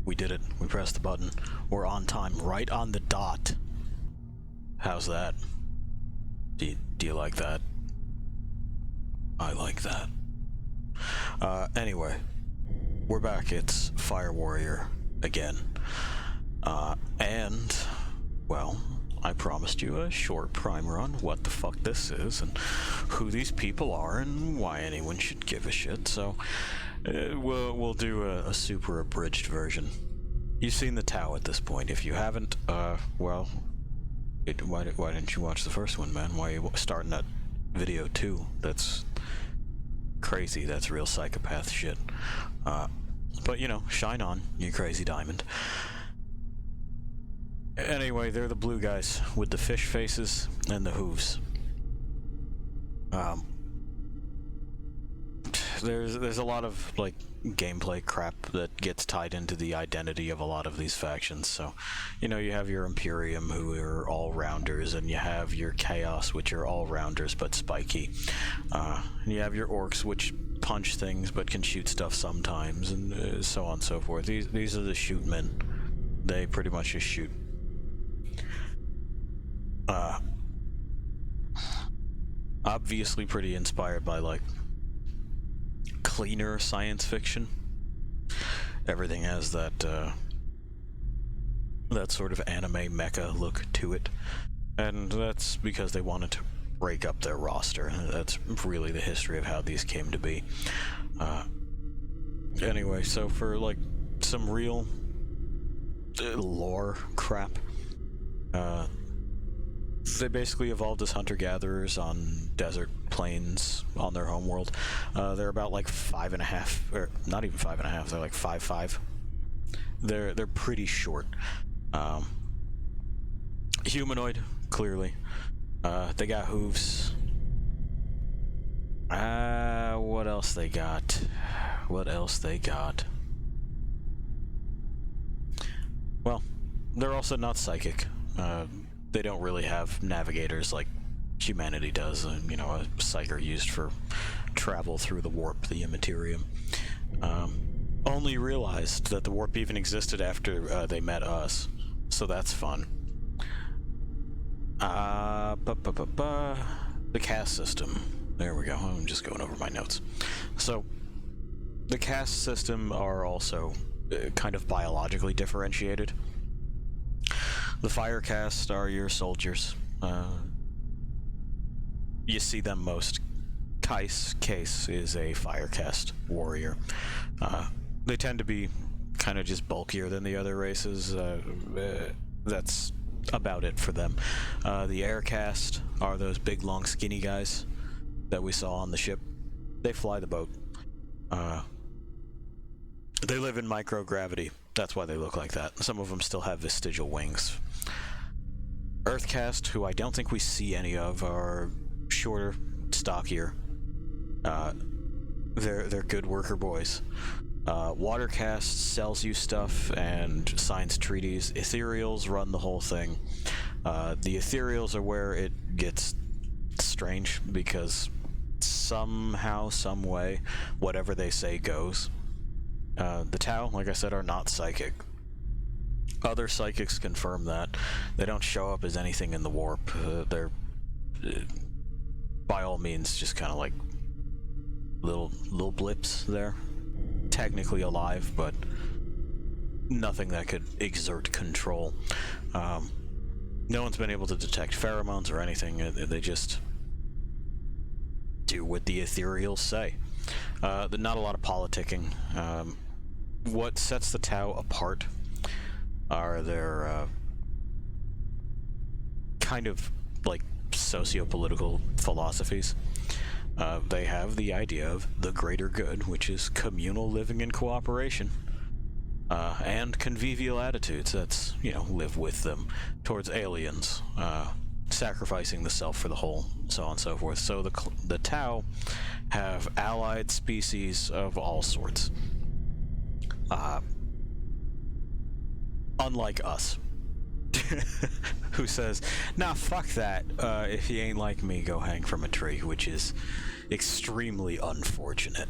We did it. We pressed the button. We're on time, right on the dot. How's that? Do you like that? I like that. Anyway, we're back. It's Fire Warrior again. And, well, I promised you a short primer on what the fuck this is, and who these people are, and why anyone should give a shit, so we'll do a super abridged version. You've seen the Tau at this point. If you haven't, well, why didn't you watch the first one, man? Why are you starting at video 2? That's crazy. That's real psychopath shit. But, you know, shine on, you crazy diamond. Anyway, they're the blue guys with the fish faces and the hooves. There's a lot of, like, gameplay crap that gets tied into the identity of a lot of these factions. So, you know, you have your Imperium, who are all-rounders, and you have your Chaos, which are all-rounders but spiky. And you have your Orcs, which punch things but can shoot stuff sometimes, and so on and so forth. These are the shoot men. They pretty much just shoot. Obviously pretty inspired by, like, cleaner science fiction. Everything has that sort of anime mecha look to it, and that's because they wanted to break up their roster. That's really the history of how these came to be. Anyway, so for, like, some real lore crap, they basically evolved as hunter-gatherers on desert plains on their homeworld. They're about like 5.5, or not even 5.5. They're like 5'5". They're pretty short. Humanoid, clearly. They got hooves. What else they got? What else they got? Well, they're also not psychic. They don't really have navigators like humanity does. You know, a psyker used for travel through the warp, the immaterium. Only realized that the warp even existed after they met us, so that's fun. The caste system. There we go. I'm just going over my notes. So, the caste system are also kind of biologically differentiated. The fire caste are your soldiers. You see them most. Case is a fire caste warrior. They tend to be kind of just bulkier than the other races. That's about it for them. The air caste are those big, long, skinny guys that we saw on the ship. They fly the boat. They live in microgravity. That's why they look like that. Some of them still have vestigial wings. Earth caste, who I don't think we see any of, are shorter, stockier. They're good worker boys. Water caste sells you stuff and signs treaties. Ethereals run the whole thing. The ethereals are where it gets strange, because somehow, some way, whatever they say goes. The Tau, like I said, are not psychic. Other psychics confirm that. They don't show up as anything in the warp. They're, by all means, just kind of like little blips there. Technically alive, but nothing that could exert control. No one's been able to detect pheromones or anything. They just do what the ethereals say. Not a lot of politicking. What sets the Tau apart are their kind of like socio-political philosophies. They have the idea of the greater good, which is communal living and cooperation, and convivial attitudes. That's, you know, live with them, towards aliens, sacrificing the self for the whole, so on and so forth. So the Tau have allied species of all sorts. Unlike us, who says, nah, fuck that, if you ain't like me, go hang from a tree, which is extremely unfortunate.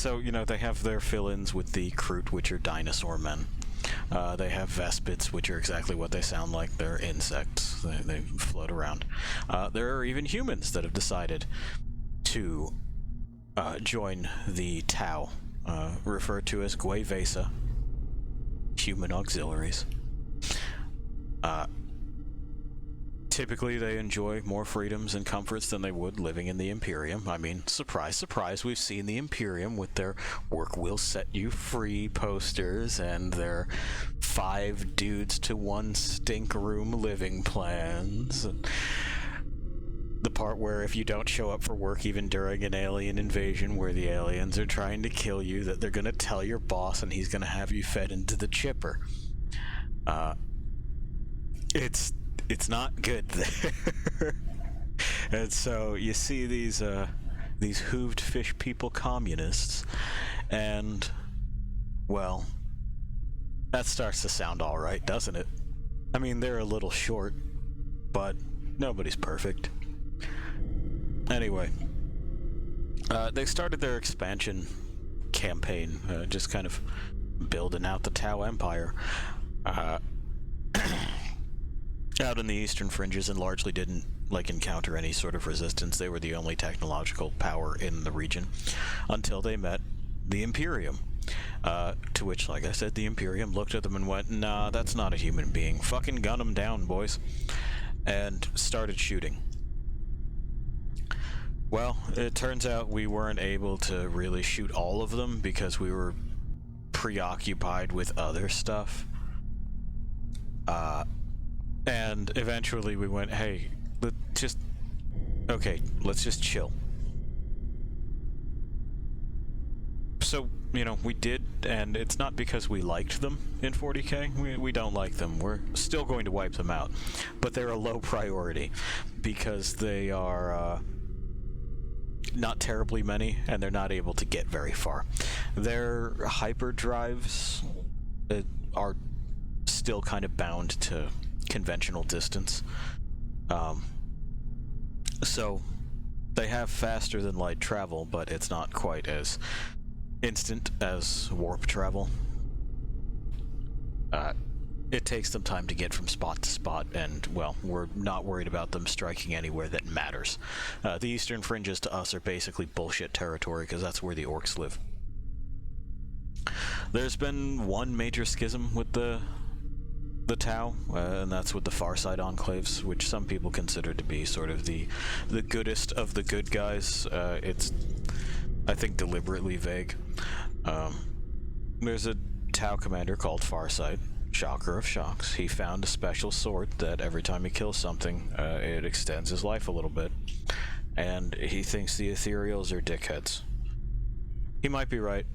So, you know, they have their fill-ins with the Kroot, which are dinosaur men. They have Vespids, which are exactly what they sound like. They're insects. They float around. There are even humans that have decided to join the Tau, referred to as Guevesa, human auxiliaries. Typically, they enjoy more freedoms and comforts than they would living in the Imperium. I mean, surprise, surprise, we've seen the Imperium with their work will set you free posters and their 5 dudes to 1 stink room living plans. And the part where if you don't show up for work even during an alien invasion where the aliens are trying to kill you, that they're going to tell your boss and he's going to have you fed into the chipper. It's not good there. And so you see these hooved fish people communists, and, well, that starts to sound alright, doesn't it? I mean, they're a little short, but nobody's perfect. Anyway, they started their expansion campaign, just kind of building out the Tau Empire. Out in the eastern fringes, and largely didn't encounter any sort of resistance. They were the only technological power in the region until they met the Imperium, to which, like I said, the Imperium looked at them and went, nah, that's not a human being, fucking gun them down, boys, and started shooting. Well, it turns out we weren't able to really shoot all of them because we were preoccupied with other stuff. And eventually we went, hey, let's just chill. So, you know, we did, and it's not because we liked them in 40K. We don't like them. We're still going to wipe them out. But they're a low priority because they are not terribly many, and they're not able to get very far. Their hyperdrives are still kind of bound to conventional distance. So they have faster than light travel, but it's not quite as instant as warp travel. It takes them time to get from spot to spot, and, well, we're not worried about them striking anywhere that matters. The eastern fringes to us are basically bullshit territory, because that's where the orcs live. There's been one major schism with the Tau, and that's with the Farside Enclaves, which some people consider to be sort of the goodest of the good guys. It's, I think, deliberately vague. There's a Tau commander called Farsight, shocker of shocks. He found a special sword that every time he kills something, it extends his life a little bit. And he thinks the Ethereals are dickheads. He might be right.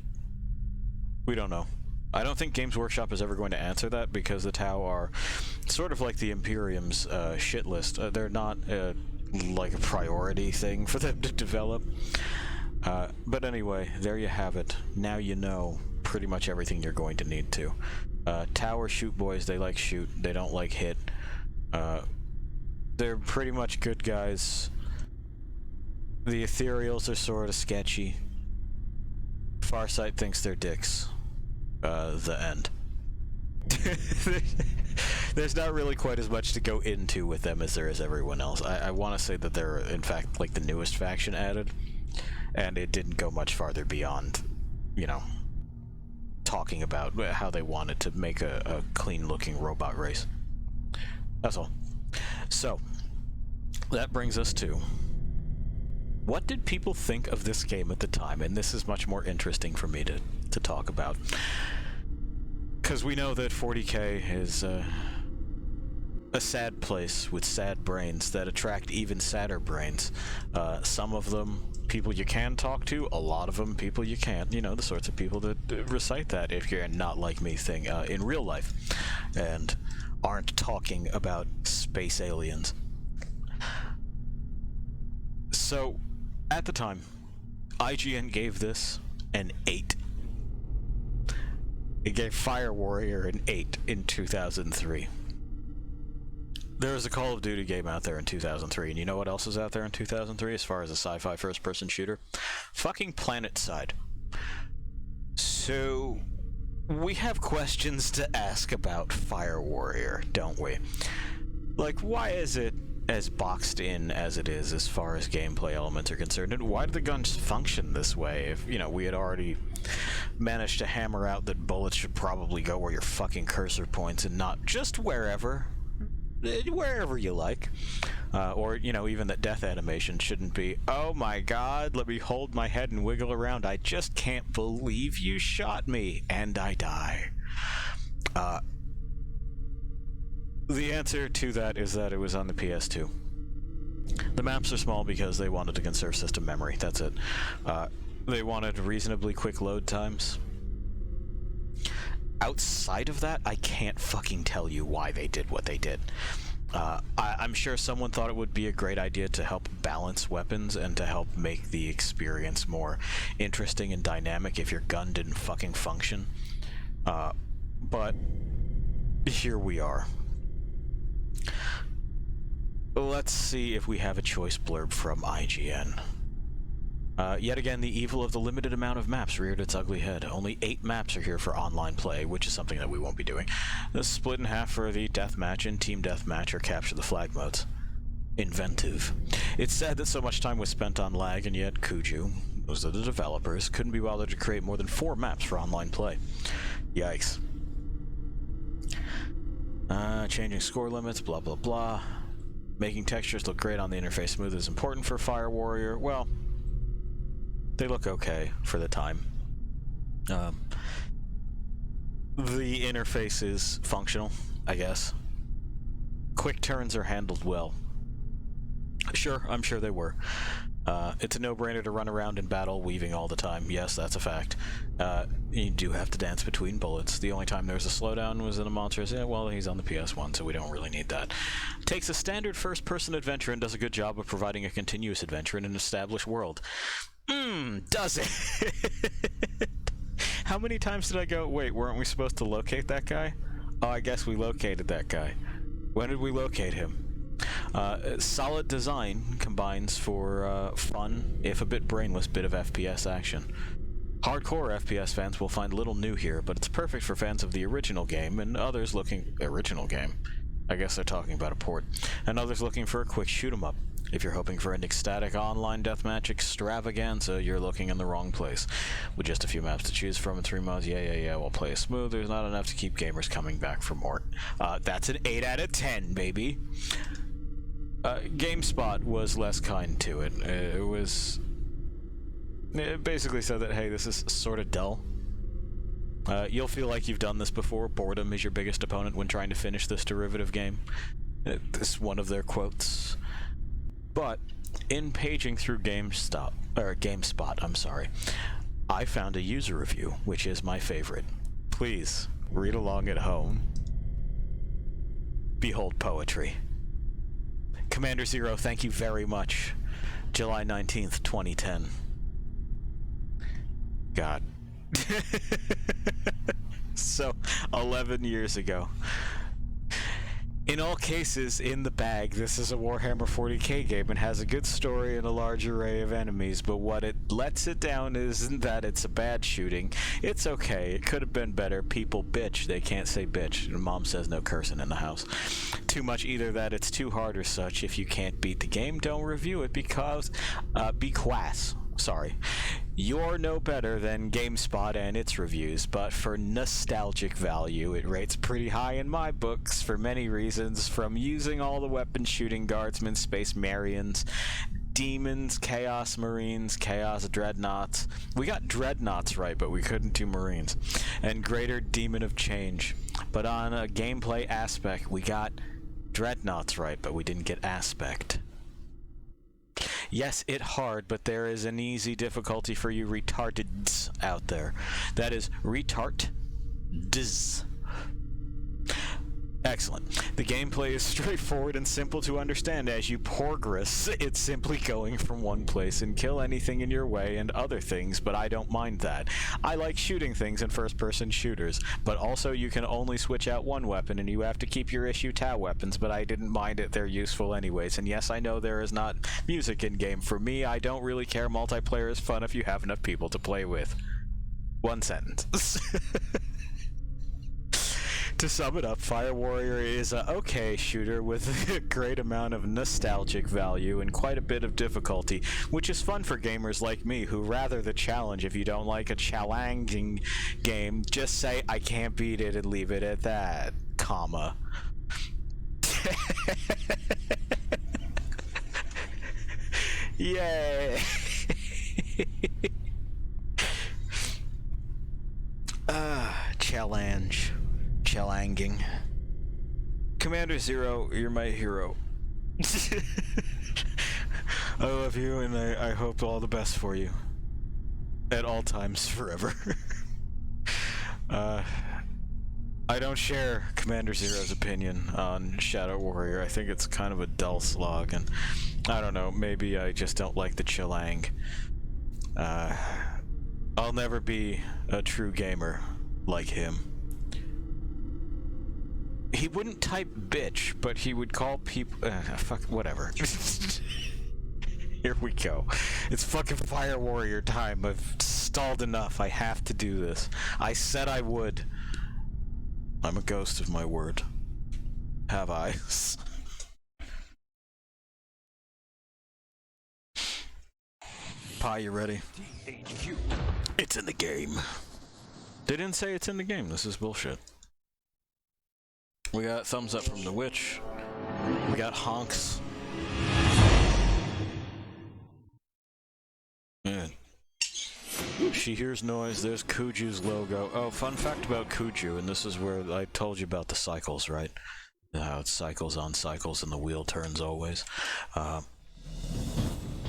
We don't know. I don't think Games Workshop is ever going to answer that, because the Tau are sort of like the Imperium's shit list. They're not like a priority thing for them to develop. But anyway, there you have it. Now you know pretty much everything you're going to need to. Tau are shoot boys. They like shoot. They don't like hit. They're pretty much good guys. The Ethereals are sort of sketchy. Farsight thinks they're dicks. The end. There's not really quite as much to go into with them as there is everyone else. I want to say that they're, in fact, like the newest faction added, and it didn't go much farther beyond, you know, talking about how they wanted to make a clean-looking robot race. That's all. So, that brings us to, what did people think of this game at the time? And this is much more interesting for me to talk about. Because we know that 40K is a sad place with sad brains that attract even sadder brains. Some of them people you can talk to, a lot of them people you can't. You know, the sorts of people that recite that if you're not like me thing in real life and aren't talking about space aliens. So, at the time, IGN gave this an 8. It gave Fire Warrior an 8 in 2003. There was a Call of Duty game out there in 2003, and you know what else was out there in 2003 as far as a sci-fi first-person shooter? Fucking PlanetSide. So, we have questions to ask about Fire Warrior, don't we? Like, why is it as boxed in as it is as far as gameplay elements are concerned? And why do the guns function this way if, you know, we had already managed to hammer out that bullets should probably go where your fucking cursor points and not just wherever you like. Or, you know, even that death animation shouldn't be, oh my god, let me hold my head and wiggle around. I just can't believe you shot me, and I die. The answer to that is that it was on the PS2. The maps are small because they wanted to conserve system memory, that's it. They wanted reasonably quick load times. Outside of that, I can't fucking tell you why they did what they did. I'm sure someone thought it would be a great idea to help balance weapons and to help make the experience more interesting and dynamic if your gun didn't fucking function. But here we are. Let's see if we have a choice blurb from IGN. Yet again, the evil of the limited amount of maps reared its ugly head. Only 8 maps are here for online play, which is something that we won't be doing. This is split in half for the deathmatch and team deathmatch or capture the flag modes. Inventive. It's sad that so much time was spent on lag, and yet Kuju, those are the developers, couldn't be bothered to create more than 4 maps for online play. Yikes. Changing score limits, blah blah blah. Making textures look great on the interface smooth is important for Fire Warrior. Well, they look okay for the time. The interface is functional, I guess. Quick turns are handled well. Sure, I'm sure they were. It's a no-brainer to run around in battle weaving all the time. Yes, that's a fact. You do have to dance between bullets. The only time there's a slowdown was in a monster's, yeah, well, he's on the PS1, so we don't really need that. Takes a standard first-person adventure and does a good job of providing a continuous adventure in an established world. Does it? How many times did I go, wait, weren't we supposed to locate that guy? Oh, I guess we located that guy. When did we locate him? Solid design combines for fun, if a bit brainless, bit of FPS action. Hardcore FPS fans will find little new here, but it's perfect for fans of the original game and others looking... Original game? I guess they're talking about a port. And others looking for a quick shoot-'em-up. If you're hoping for an ecstatic online deathmatch extravaganza, you're looking in the wrong place. With just a few maps to choose from and 3 mods, yeah, we'll play it smooth. There's not enough to keep gamers coming back for more. That's an 8 out of 10, baby! GameSpot was less kind to it. It basically said that, hey, this is sort of dull. You'll feel like you've done this before. Boredom is your biggest opponent when trying to finish this derivative game. This is one of their quotes. But, in paging through GameSpot, I found a user review, which is my favorite. Please, read along at home. Behold poetry. Commander Zero, thank you very much. July 19th, 2010. God. So, 11 years ago. In all cases, in the bag, this is a Warhammer 40k game and has a good story and a large array of enemies, but what it lets it down isn't that it's a bad shooting. It's okay, it could have been better. People bitch, they can't say bitch. And Mom says no cursing in the house. Too much either that it's too hard or such. If you can't beat the game, don't review it because, be quass. Sorry. You're no better than GameSpot and its reviews, but for nostalgic value, it rates pretty high in my books for many reasons, from using all the weapon shooting guardsmen, space Marians, demons, chaos marines, chaos dreadnoughts. We got dreadnoughts right, but we couldn't do marines. And greater demon of change. But on a gameplay aspect, we got dreadnoughts right, but we didn't get aspect. Yes, it hard, but there is an easy difficulty for you retardeds out there. That is retard-diz. Excellent. The gameplay is straightforward and simple to understand. As you progress, it's simply going from one place and kill anything in your way and other things, but I don't mind that. I like shooting things in first-person shooters, but also you can only switch out one weapon and you have to keep your issue TOW weapons, but I didn't mind it. They're useful anyways. And yes, I know there is not music in-game. For me, I don't really care. Multiplayer is fun if you have enough people to play with. One sentence. To sum it up, Fire Warrior is a okay shooter with a great amount of nostalgic value and quite a bit of difficulty, which is fun for gamers like me who rather the challenge. If you don't like a challenging game, just say I can't beat it and leave it at that, comma. Yay! Challenge. Challenging. Commander Zero, you're my hero. I love you and I hope all the best for you. At all times, forever. I don't share Commander Zero's opinion on Shadow Warrior. I think it's kind of a dull slog, and I don't know, maybe I just don't like the Chilang. I'll never be a true gamer like him. He wouldn't type bitch, but he would call people fuck, whatever. Here we go. It's fucking Fire Warrior time. I've stalled enough. I have to do this. I said I would. I'm a ghost of my word. Have eyes. Pie, you ready? It's in the game. They didn't say it's in the game. This is bullshit. We got thumbs up from the witch. We got honks. Man. She hears noise. There's Kuju's logo. Oh, fun fact about Kuju, and this is where I told you about the cycles, right? How it cycles on cycles and the wheel turns always.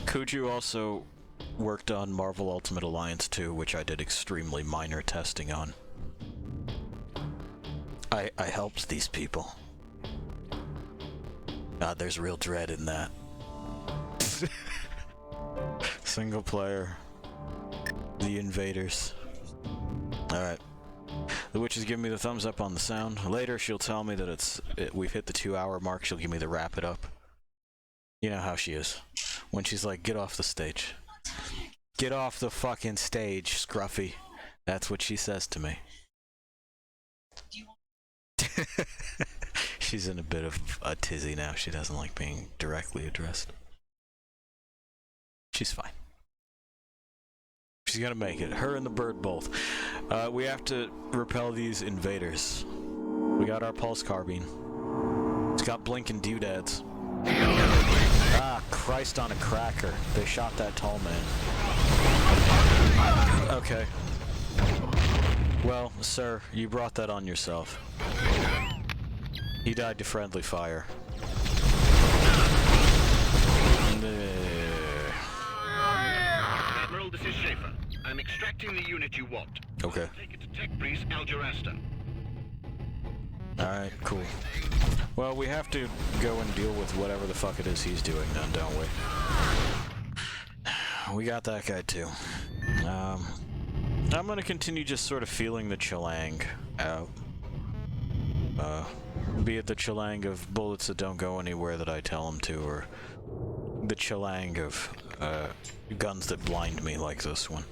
Kuju also worked on Marvel Ultimate Alliance 2, which I did extremely minor testing on. I helped these people. God, there's real dread in that. Single player. The invaders. Alright. The witch is giving me the thumbs up on the sound. Later she'll tell me that we've hit the 2-hour mark. She'll give me the wrap it up. You know how she is. When she's like, get off the stage. Get off the fucking stage, Scruffy. That's what she says to me. She's in a bit of a tizzy now. She doesn't like being directly addressed. She's fine. She's gonna make it. Her and the bird both. We have to repel these invaders. We got our pulse carbine. It's got blinking doodads. Ah, Christ on a cracker. They shot that tall man. Okay. Well, sir, you brought that on yourself. He died to friendly fire. Admiral, this is Schaefer. I'm extracting the unit you want. Okay. Take it to Tech Breeze, Algerasta. Alright, cool. Well, we have to go and deal with whatever the fuck it is he's doing then, don't we? We got that guy too. I'm gonna continue just sort of feeling the Chilang out. Be it the Chilang of bullets that don't go anywhere that I tell them to, or the Chilang of guns that blind me like this one.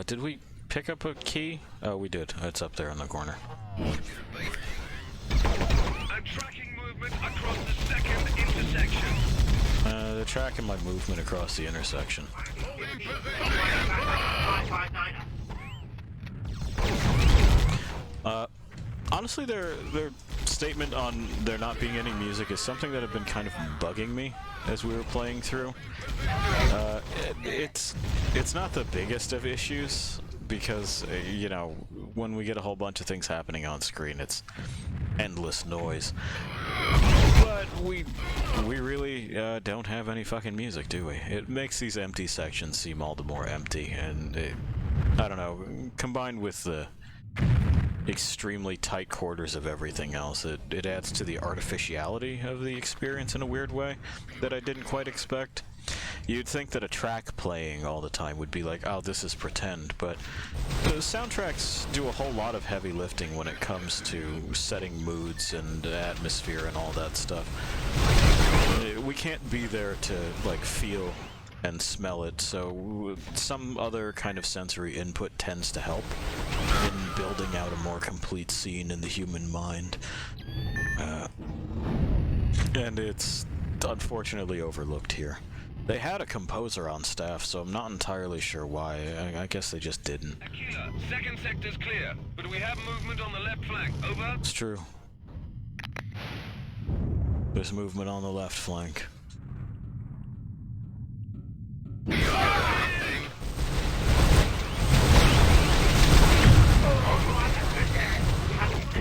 Did we pick up a key? Oh, we did. It's up there in the corner. I'm tracking movement across the second intersection. They're tracking my movement across the intersection. Honestly, their statement on there not being any music is something that had been kind of bugging me as we were playing through. It's not the biggest of issues because you know, when we get a whole bunch of things happening on screen, it's endless noise. But we really don't have any fucking music, do we? It makes these empty sections seem all the more empty, and I don't know, combined with the extremely tight quarters of everything else, it adds to the artificiality of the experience in a weird way that I didn't quite expect. You'd think that a track playing all the time would be like, oh, this is pretend, but the soundtracks do a whole lot of heavy lifting when it comes to setting moods and atmosphere and all that stuff. We can't be there to, like, feel and smell it, so some other kind of sensory input tends to help in building out a more complete scene in the human mind. And it's unfortunately overlooked here. They had a composer on staff, so I'm not entirely sure why. I guess they just didn't. Aquila, second sector's clear, but we have movement on the left flank. Over. It's true. There's movement on the left flank.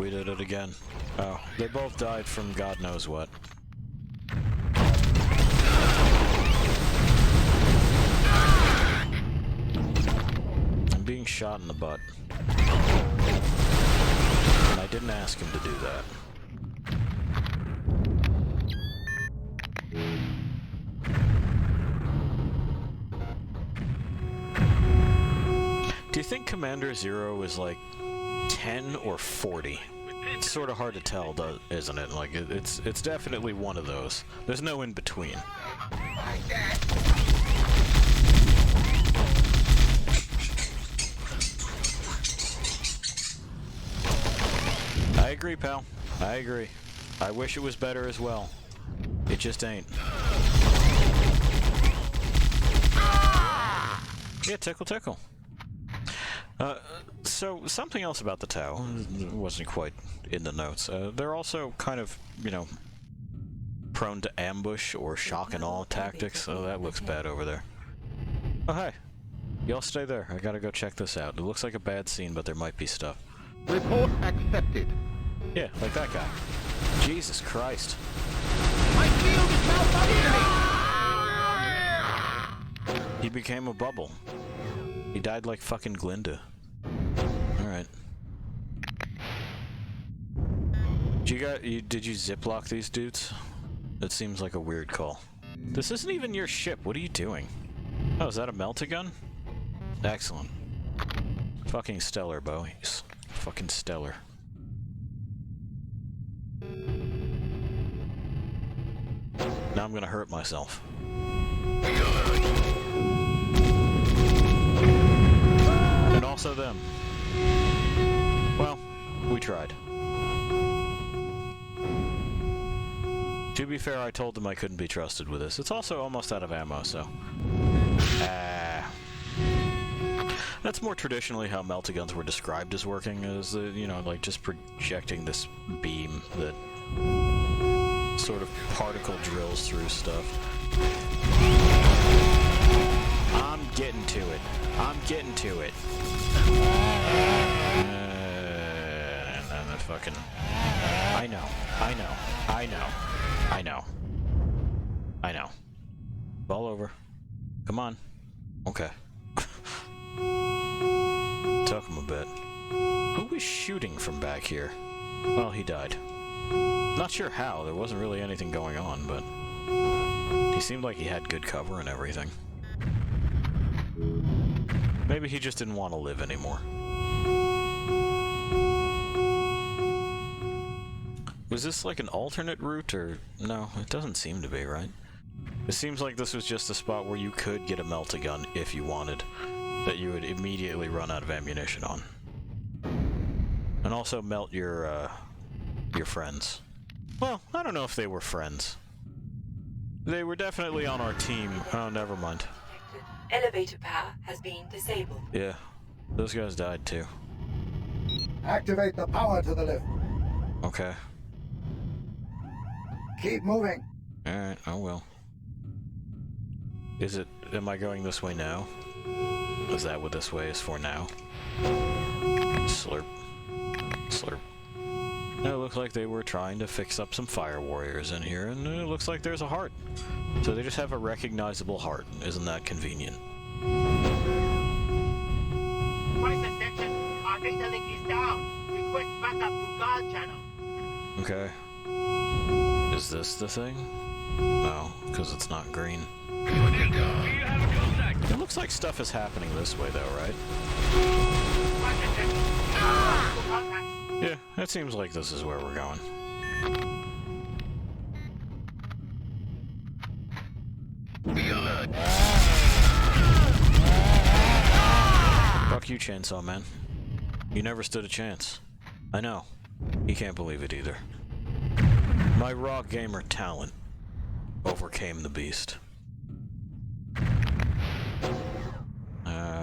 We did it again. Oh, they both died from God knows what. I'm being shot in the butt. And I didn't ask him to do that. Do you think Commander Zero is like 10 or 40? It's sort of hard to tell, isn't it? Like, it's definitely one of those. There's no in between. I agree, pal. I agree. I wish it was better as well. It just ain't. Yeah, tickle tickle. So, something else about the Tau wasn't quite in the notes. They're also kind of, you know, prone to ambush or shock and awe tactics, so that looks bad over there. Oh, hey. Y'all stay there. I gotta go check this out. It looks like a bad scene, but there might be stuff. Report accepted. Yeah, like that guy. Jesus Christ. My shield is malfunctioning! He became a bubble. He died like fucking Glinda. Alright. Did you ziplock these dudes? That seems like a weird call. This isn't even your ship. What are you doing? Oh, is that a melt-a-gun? Excellent. Fucking stellar, Bowies. Fucking stellar. Now I'm gonna hurt myself. And also them. Well, we tried. To be fair, I told them I couldn't be trusted with this. It's also almost out of ammo, so... That's more traditionally how melta-guns were described as working, is, you know, like just projecting this beam that sort of particle drills through stuff. I'm getting to it. I'm getting to it. And that fucking... I know. I know. I know. I know. I know. Ball over. Come on. Okay. Took him a bit. Who was shooting from back here? Well, he died. Not sure how. There wasn't really anything going on, but... he seemed like he had good cover and everything. Maybe he just didn't want to live anymore. Was this like an alternate route, or... no, it doesn't seem to be, right? It seems like this was just a spot where you could get a melta-gun if you wanted, that you would immediately run out of ammunition on. And also melt your friends. Well, I don't know if they were friends. They were definitely on our team. Oh, never mind. Elevator power has been disabled. Yeah, those guys died too. Activate the power to the lift. Okay. Keep moving. Alright, I will. Is it... am I going this way now? Is that what this way is for now? Slurp. Slurp. Now it looks like they were trying to fix up some fire warriors in here, and it looks like there's a heart. So they just have a recognizable heart. Isn't that convenient? Crisis section. Our data link is down. Request backup to guard channel. Okay. Is this the thing? No, because it's not green. Do you have a contact? It looks like stuff is happening this way though, right? Crisis section. Contacts. Yeah, it seems like this is where we're going. Chainsaw Man. You never stood a chance. I know. He can't believe it either. My raw gamer talent overcame the beast.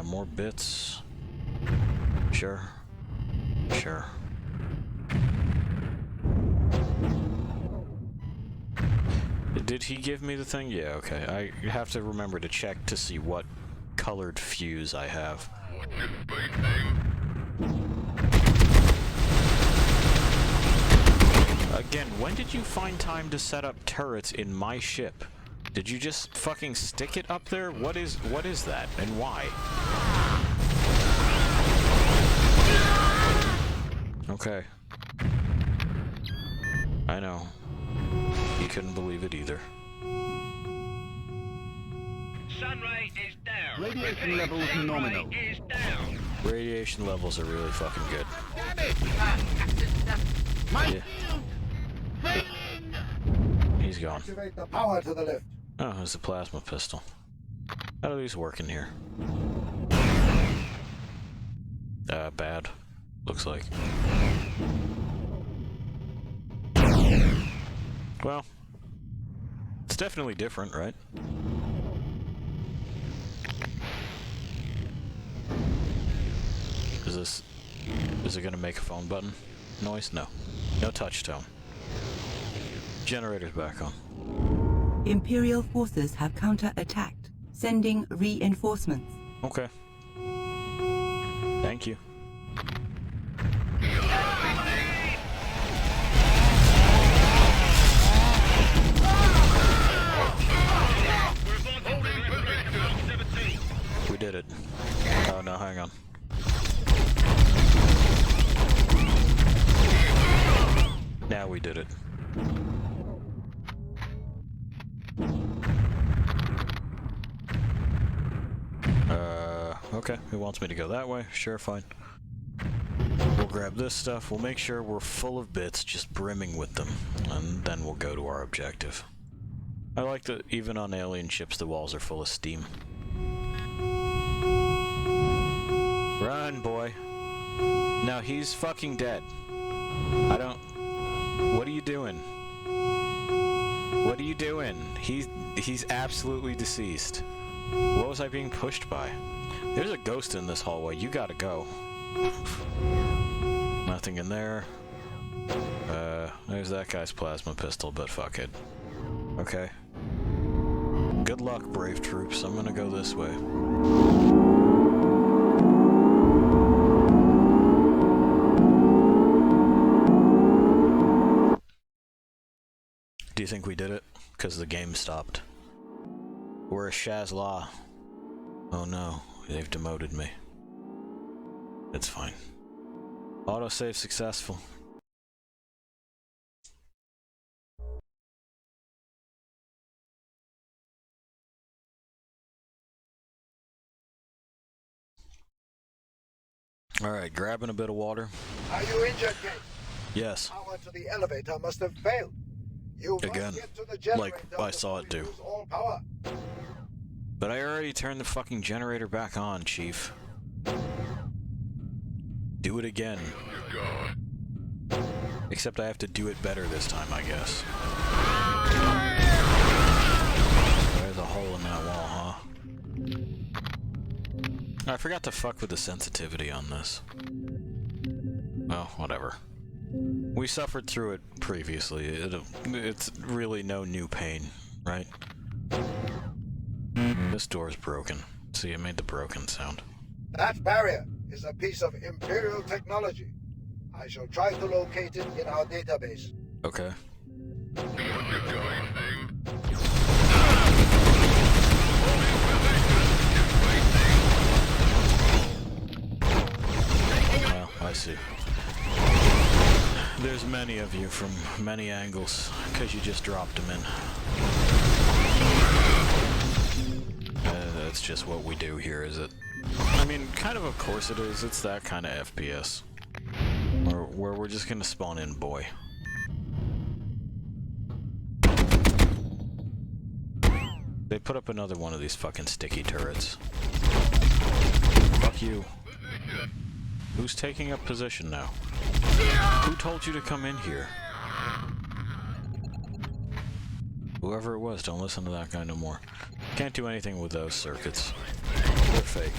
More bits. Sure. Sure. Did he give me the thing? Yeah, okay. I have to remember to check to see what colored fuse I have. Again, when did you find time to set up turrets in my ship? Did you just fucking stick it up there? What is that and why? Okay. I know. You couldn't believe it either. Sunray is down. Radiation levels nominal. Sunray is down. Radiation levels are really fucking good. Yeah. He's gone. Activate the power to the lift. Oh, there's a plasma pistol. How do these work in here? Bad. Looks like. Well, it's definitely different, right? Is it gonna make a phone button noise? No. No touch tone. Generator's back on. Imperial forces have counter-attacked, sending reinforcements. Okay. Thank you. We did it. Oh no, hang on. Now we did it. Okay, he wants me to go that way. Sure, fine. We'll grab this stuff, we'll make sure we're full of bits, just brimming with them, and then we'll go to our objective. I like that even on alien ships the walls are full of steam. Run, boy. No, he's fucking dead. I don't... What are you doing? What are you doing? He's absolutely deceased. What was I being pushed by? There's a ghost in this hallway. You gotta go. Nothing in there. There's that guy's plasma pistol, but fuck it. Okay. Good luck, brave troops. I'm gonna go this way. Do you think we did it? Because the game stopped. We're a Shazla. Oh no, they've demoted me. It's fine. Autosave successful. Alright, grabbing a bit of water. Are you injured, Kate? Yes. Power to the elevator must have failed. You Again, must get to the generator like I saw it do. use all power. But I already turned the fucking generator back on, Chief. Do it again. Except I have to do it better this time, I guess. There's a hole in that wall, huh? I forgot to fuck with the sensitivity on this. Well, whatever. We suffered through it previously. It's really no new pain, right? This door's broken. See, it made the broken sound. That barrier is a piece of Imperial technology. I shall try to locate it in our database. Okay. Well, I see. There's many of you from many angles, because you just dropped them in. That's just what we do here, is it? I mean, kind of course it is. It's that kind of FPS. Where we're just gonna spawn in, boy. They put up another one of these fucking sticky turrets. Fuck you. Who's taking up position now? Who told you to come in here? Whoever it was, don't listen to that guy no more. Can't do anything with those circuits. They're fake.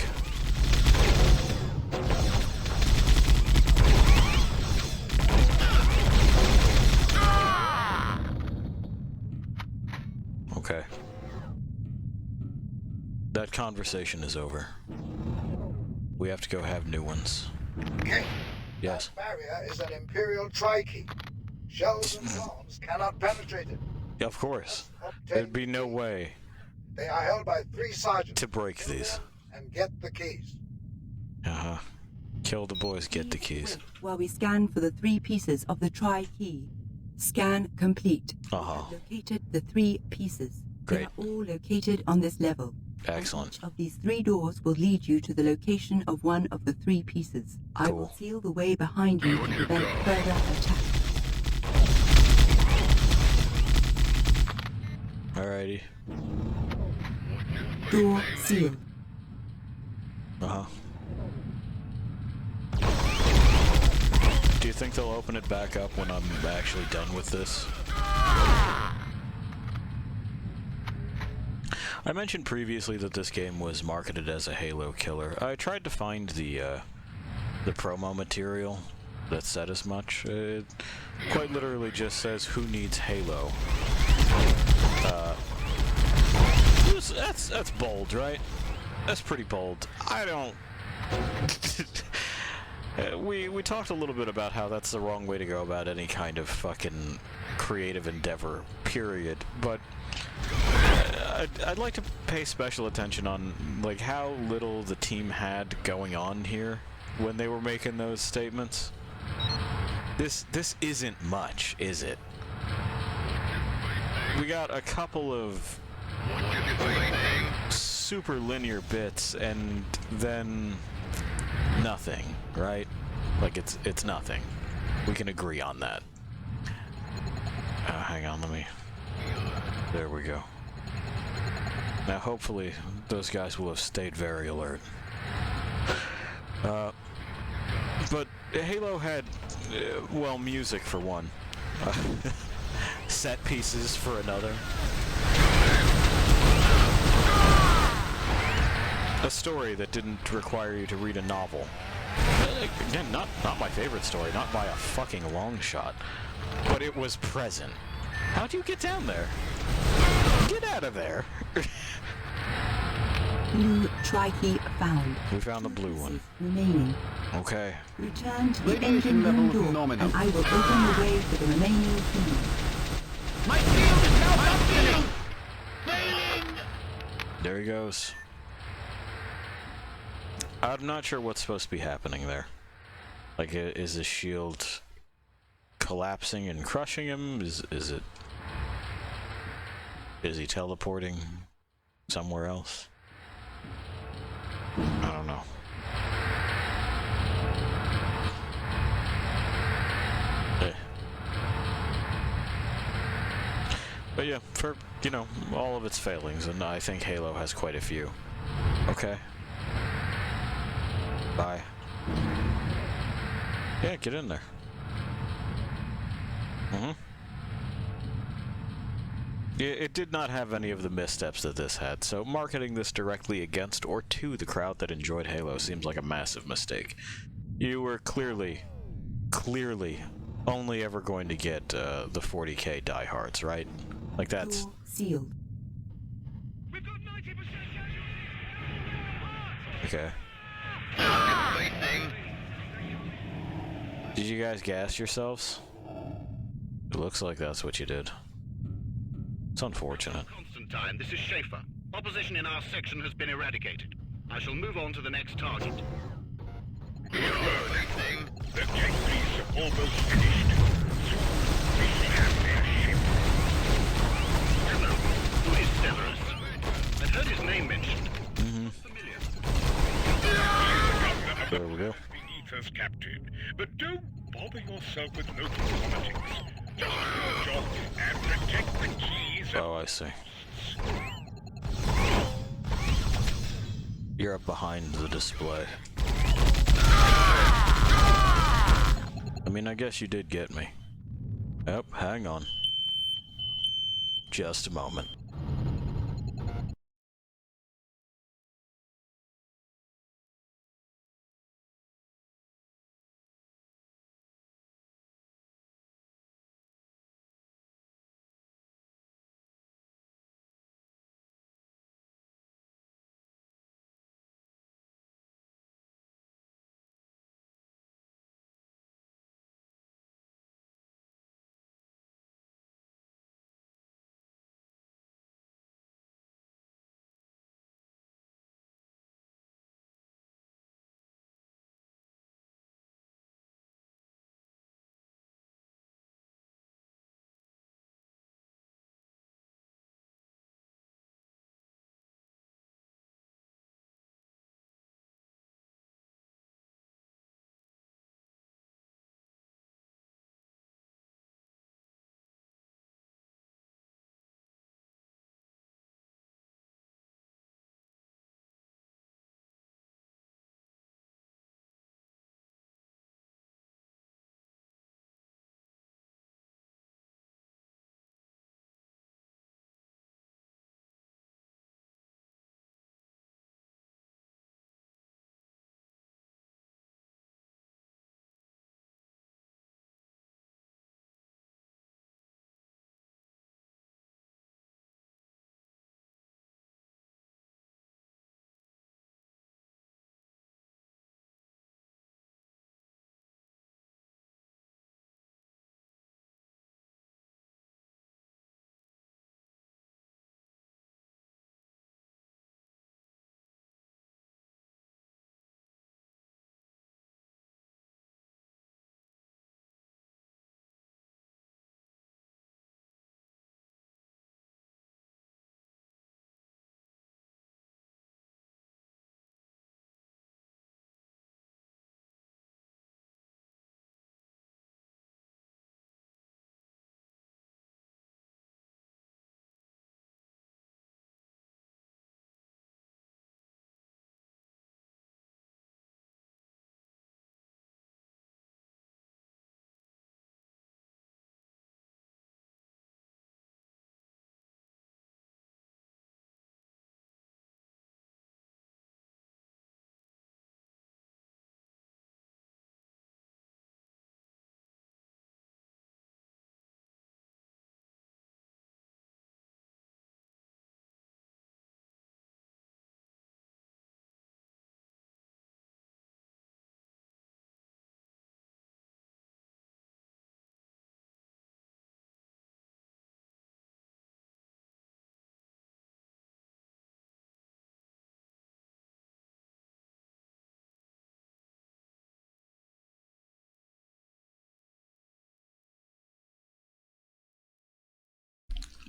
Okay. That conversation is over. We have to go have new ones. Okay. Yes. That barrier is an Imperial tri-key. Shells and bombs cannot penetrate it. Yeah, of course. Obtain There'd be no way They are held by 3 sergeants. to break these. And get the keys. Uh-huh. Kill the boys, get the keys. While we scan for the 3 pieces of the tri-key. Scan complete. Uh-huh. We have located the 3 pieces. Great. They are all located on this level. Excellent. Each of these 3 doors will lead you to the location of one of the 3 pieces. I will Cool. seal the way behind you to prevent further attack. Alrighty. Door sealed. Uh-huh. Do you think they'll open it back up when I'm actually done with this? I mentioned previously that this game was marketed as a Halo killer. I tried to find the promo material that said as much. It quite literally just says, "Who needs Halo?" That's bold, right? That's pretty bold. I don't... we talked a little bit about how that's the wrong way to go about any kind of fucking creative endeavor, period. But I'd like to pay special attention on like how little the team had going on here when they were making those statements. This isn't much, is it? We got a couple of super linear bits and then nothing, right? Like it's nothing. We can agree on that. Hang on, let me... There we go. Now hopefully those guys will have stayed very alert. But Halo had, well, music for one. Set pieces for another. A story that didn't require you to read a novel. Again, not my favorite story, not by a fucking long shot. But it was present. How'd you get down there? Get out of there! Blue tri-key found. We found the blue one. Remaining. Okay. Return to the Radiation engine room levels door, nominal. and I will open the way for the remaining key. My shield is now functioning! Failing! There he goes. I'm not sure what's supposed to be happening there. Like, is the shield collapsing and crushing him? Is it... Is he teleporting somewhere else? I don't know. But yeah, for, you know, all of its failings, and I think Halo has quite a few. Okay. Bye. Yeah, get in there. It did not have any of the missteps that this had, so marketing this directly against or to the crowd that enjoyed Halo seems like a massive mistake. You were clearly only ever going to get the 40k diehards, right? Like that's... Door sealed. We've got 90% Okay. Did you guys gas yourselves? It looks like that's what you did. It's unfortunate. Constantine, this is Schaefer. Opposition in our section has been eradicated. I shall move on to the next target. The tank fleets are almost finished. We should have their ship. Hello, who is Severus? I've heard his name mentioned. Familiar. There we go. Beneath us, Captain. But don't bother yourself with local politics. Just do your job and protect the keys. Oh, I see. You're up behind the display. I mean, I guess you did get me. Oh, hang on. Just a moment.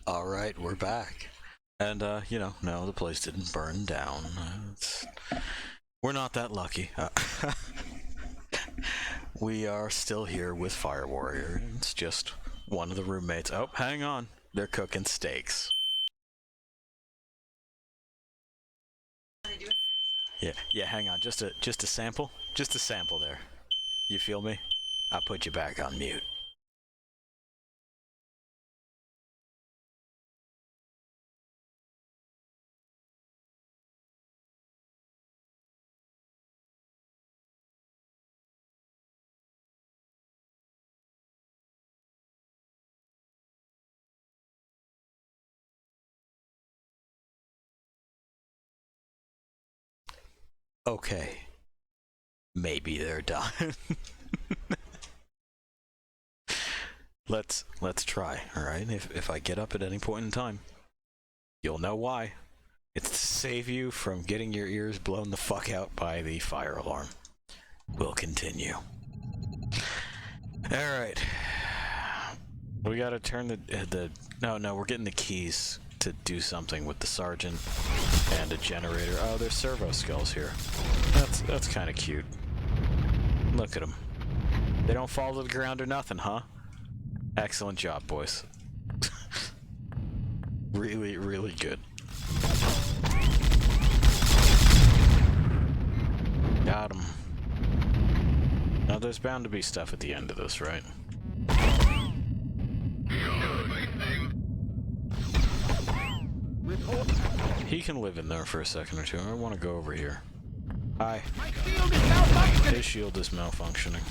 Alright, we're back. And, you know, no, the place didn't burn down. We're not that lucky. We are still here with Fire Warrior. It's just one of the roommates. Oh, hang on. They're cooking steaks. Yeah, hang on. Just a sample. Just a sample there. You feel me? I'll put you back on mute. Okay. Maybe they're done. Let's try, alright? If I get up at any point in time, you'll know why. It's to save you from getting your ears blown the fuck out by the fire alarm. We'll continue. Alright. We gotta turn the no, we're getting the keys to do something with the sergeant and a generator. Oh, there's servo skulls here. That's kind of cute. Look at them. They don't fall to the ground or nothing, huh? Excellent job, boys. Really, really good. Got him. Now there's bound to be stuff at the end of this, right? He can live in there for a second or two. I want to go over here. Hi. My shield is malfunctioning! His shield is malfunctioning.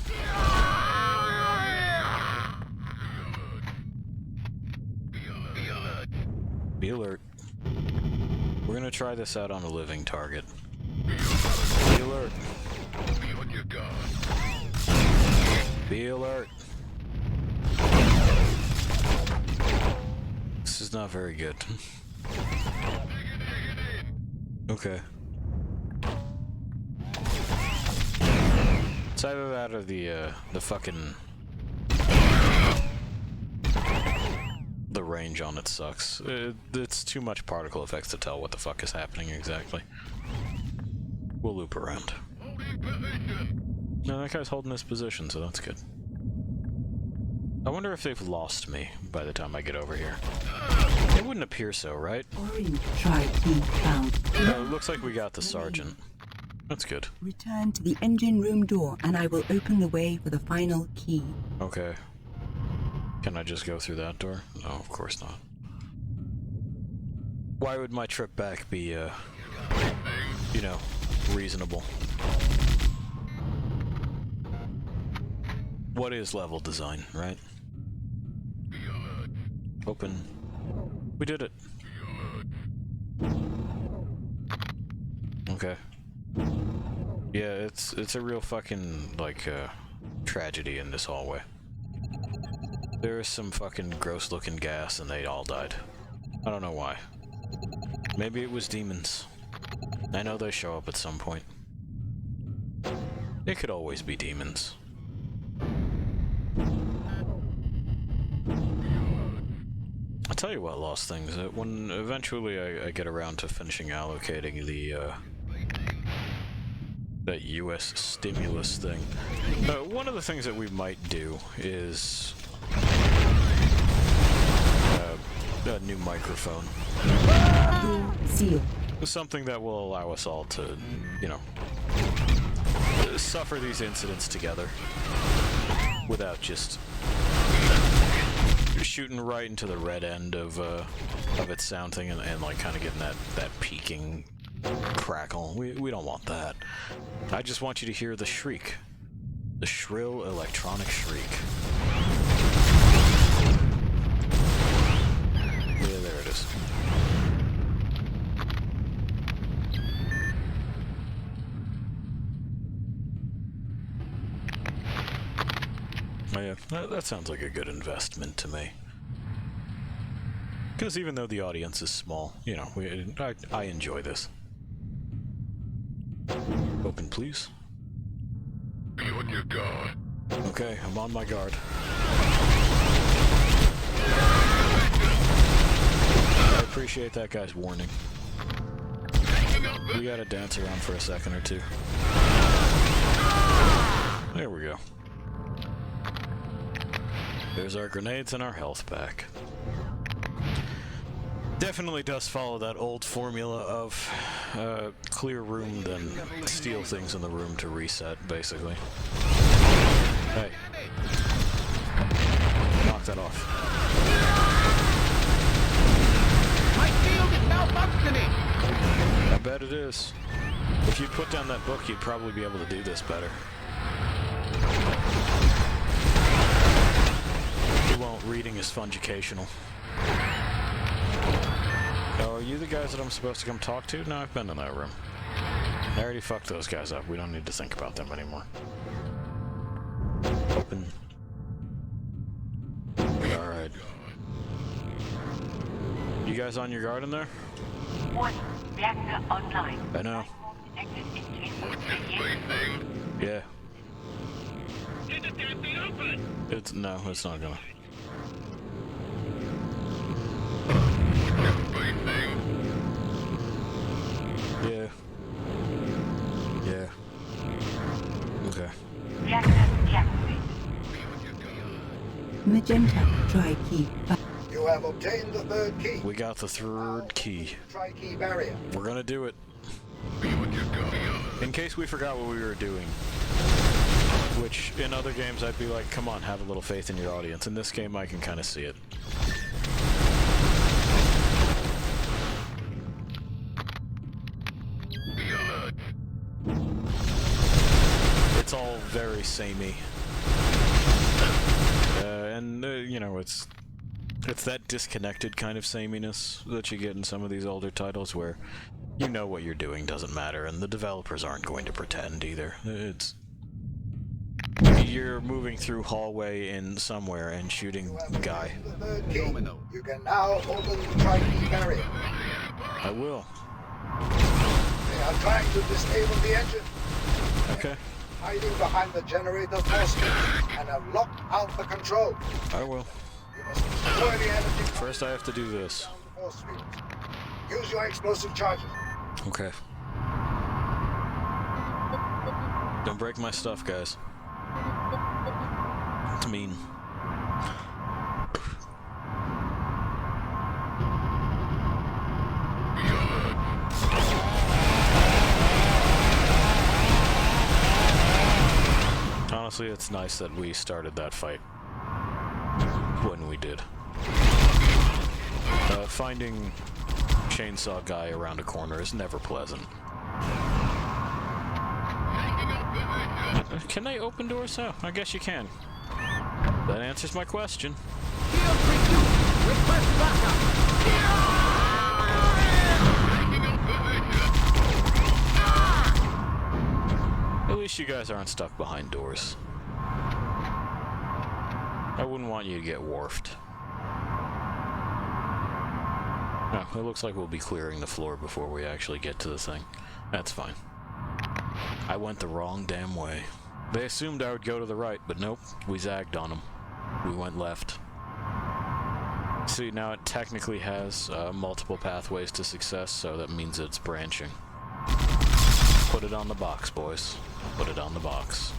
Be alert. We're gonna try this out on a living target. Be alert. Be on your guard. Be alert. This is not very good. Okay. It's either that or the fucking... The range on it sucks. It's too much particle effects to tell what the fuck is happening exactly. We'll loop around. No, that guy's holding his position, so that's good. I wonder if they've lost me by the time I get over here. It wouldn't appear so, right? Orange tri-key found. Oh, it looks like we got the sergeant. That's good. Return to the engine room door and I will open the way for the final key. Okay. Can I just go through that door? No, of course not. Why would my trip back be, you know, reasonable? What is level design, right? Open. We did it. Okay. Yeah, it's a real fucking, like, tragedy in this hallway. There is some fucking gross looking gas and they all died. I don't know why. Maybe it was demons. I know they show up at some point. It could always be demons. I'll tell you what, Lost Things, when eventually I get around to finishing allocating the, that US stimulus thing, one of the things that we might do is a new microphone. Seal. Something that will allow us all to, you know, suffer these incidents together without just shooting right into the red end of its sound thing and like kind of getting that peaking crackle. We don't want that. I just want you to hear the shriek. The shrill electronic shriek. Yeah, there it is. Oh yeah, that sounds like a good investment to me. Because even though the audience is small, you know, I enjoy this. Open, please. Be on your guard. Okay, I'm on my guard. I appreciate that guy's warning. We gotta dance around for a second or two. There we go. There's our grenades and our health back. Definitely does follow that old formula of clear room, then steal things in the room to reset, basically. Hey. Knock that off. My shield is malfunctioning! I bet it is. If you'd put down that book, you'd probably be able to do this better. You won't. Reading is fungicational. Oh, are you the guys that I'm supposed to come talk to? No, I've been in that room. I already fucked those guys up. We don't need to think about them anymore. Open. Alright. You guys on your guard in there? Warning, reactor online. I know. Detected in case What's of this space radiation. thing? Yeah. Get the damn thing open! It's not gonna. What's this space thing? Yeah. Yeah. Okay. Reactor deactivated. Magenta tri-key. You have obtained the third key. We got the third key. Tri-key barrier. We're gonna do it. Be on your guard. In case we forgot what we were doing. Which, in other games, I'd be like, come on, have a little faith in your audience. In this game, I can kind of see it. It's all very samey. You know, it's that disconnected kind of sameness that you get in some of these older titles where you know what you're doing doesn't matter, and the developers aren't going to pretend either. You're moving through hallway in somewhere and shooting a guy. The third key. You can now open the Tri-Key barrier. I will. They are trying to disable the engine. Okay. Hiding behind the generator force field and have locked out the control. I will. You must destroy the energy. First I have to do this. Down the force field. Use your explosive charges. Okay. Don't break my stuff, guys. It's mean. Honestly, it's nice that we started that fight when we did. Finding chainsaw guy around a corner is never pleasant. Can they open doors? Oh, I guess you can. That answers my question. Field pursuit. Request backup. At least you guys aren't stuck behind doors. I wouldn't want you to get wharfed. Oh, it looks like we'll be clearing the floor before we actually get to the thing. That's fine. I went the wrong damn way. They assumed I would go to the right, but nope, we zagged on them. We went left. See, now it technically has multiple pathways to success, so that means it's branching. Put it on the box, boys. Put it on the box.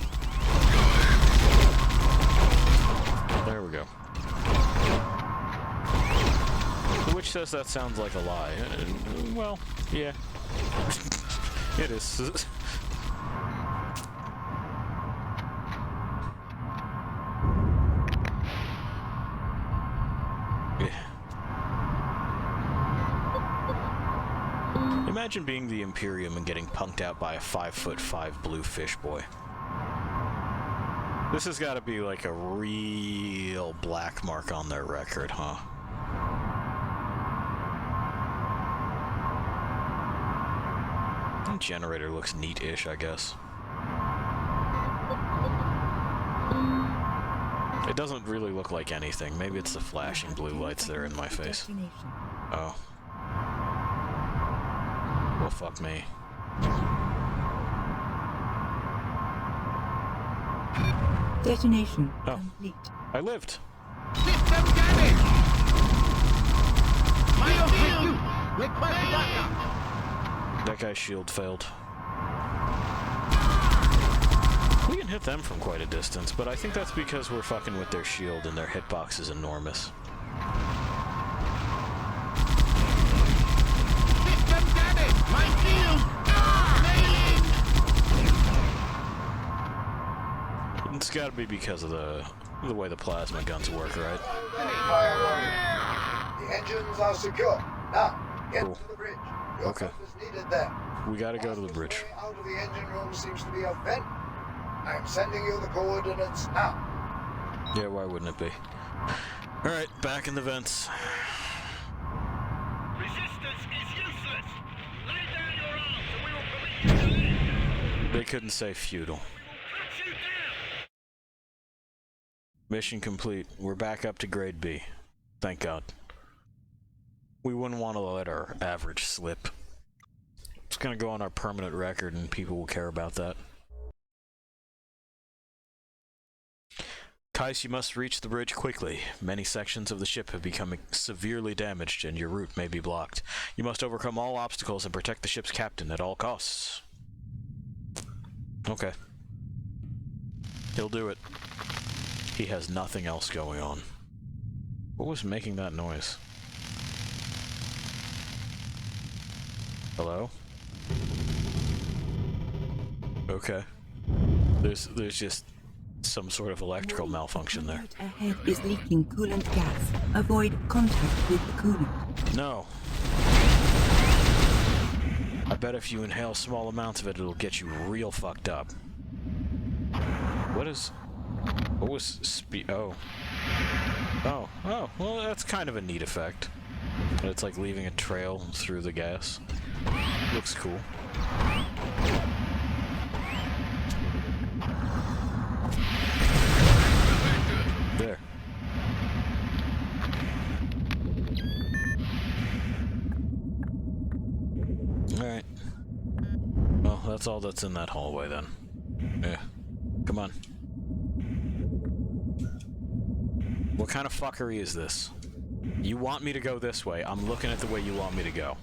There we go. Which says that sounds like a lie. Well, yeah. It is. Imagine being the Imperium and getting punked out by a 5'5" blue fish boy. This has got to be like a real black mark on their record, huh? The generator looks neat-ish, I guess. It doesn't really look like anything. Maybe it's the flashing blue lights that are in my face. Oh. Well, fuck me. Detonation Oh. complete. I lived. System damage. Field pursuit. Request backup. That guy's shield failed. We can hit them from quite a distance, but I think that's because we're fucking with their shield and their hitbox is enormous. System damage. My shield. It's gotta be because of the way the plasma guns work, right? Fire warning. The engines are secure. Now, get Cool. to the bridge. Your Okay. help is needed there. We gotta go to the Fastest bridge. way out of the engine room seems to be a vent. I am sending you the coordinates now. Yeah, why wouldn't it be? Alright, back in the vents. Resistance is useless. Lay down your arms and we will permit you to live. They couldn't say futile. Cut you down. Mission complete. We're back up to grade B. Thank God. We wouldn't want to let our average slip. It's gonna go on our permanent record and people will care about that. Kais, you must reach the bridge quickly. Many sections of the ship have become severely damaged and your route may be blocked. You must overcome all obstacles and protect the ship's captain at all costs. Okay. He'll do it. He has nothing else going on. What was making that noise? Hello? Okay. There's just some sort of electrical malfunction there. The ahead is leaking coolant gas. Avoid contact with the coolant. No. I bet if you inhale small amounts of it, it'll get you real fucked up. What was oh. Oh, well, that's kind of a neat effect. But it's like leaving a trail through the gas. Looks cool. There. Alright. Well, that's all that's in that hallway then. Yeah. Come on. What kind of fuckery is this? You want me to go this way. I'm looking at the way you want me to go.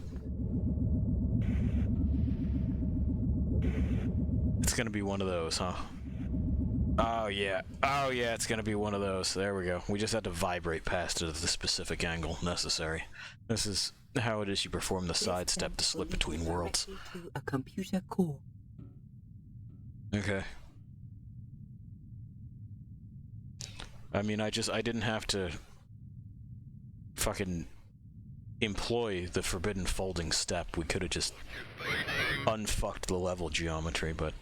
It's gonna be one of those, huh? Oh yeah. Oh yeah, it's gonna be one of those. There we go. We just had to vibrate past it at the specific angle necessary. This is how it is you perform the sidestep to slip between worlds. To a computer core. Okay. I mean, I didn't have to fucking employ the forbidden folding step. We could have just unfucked the level geometry, but,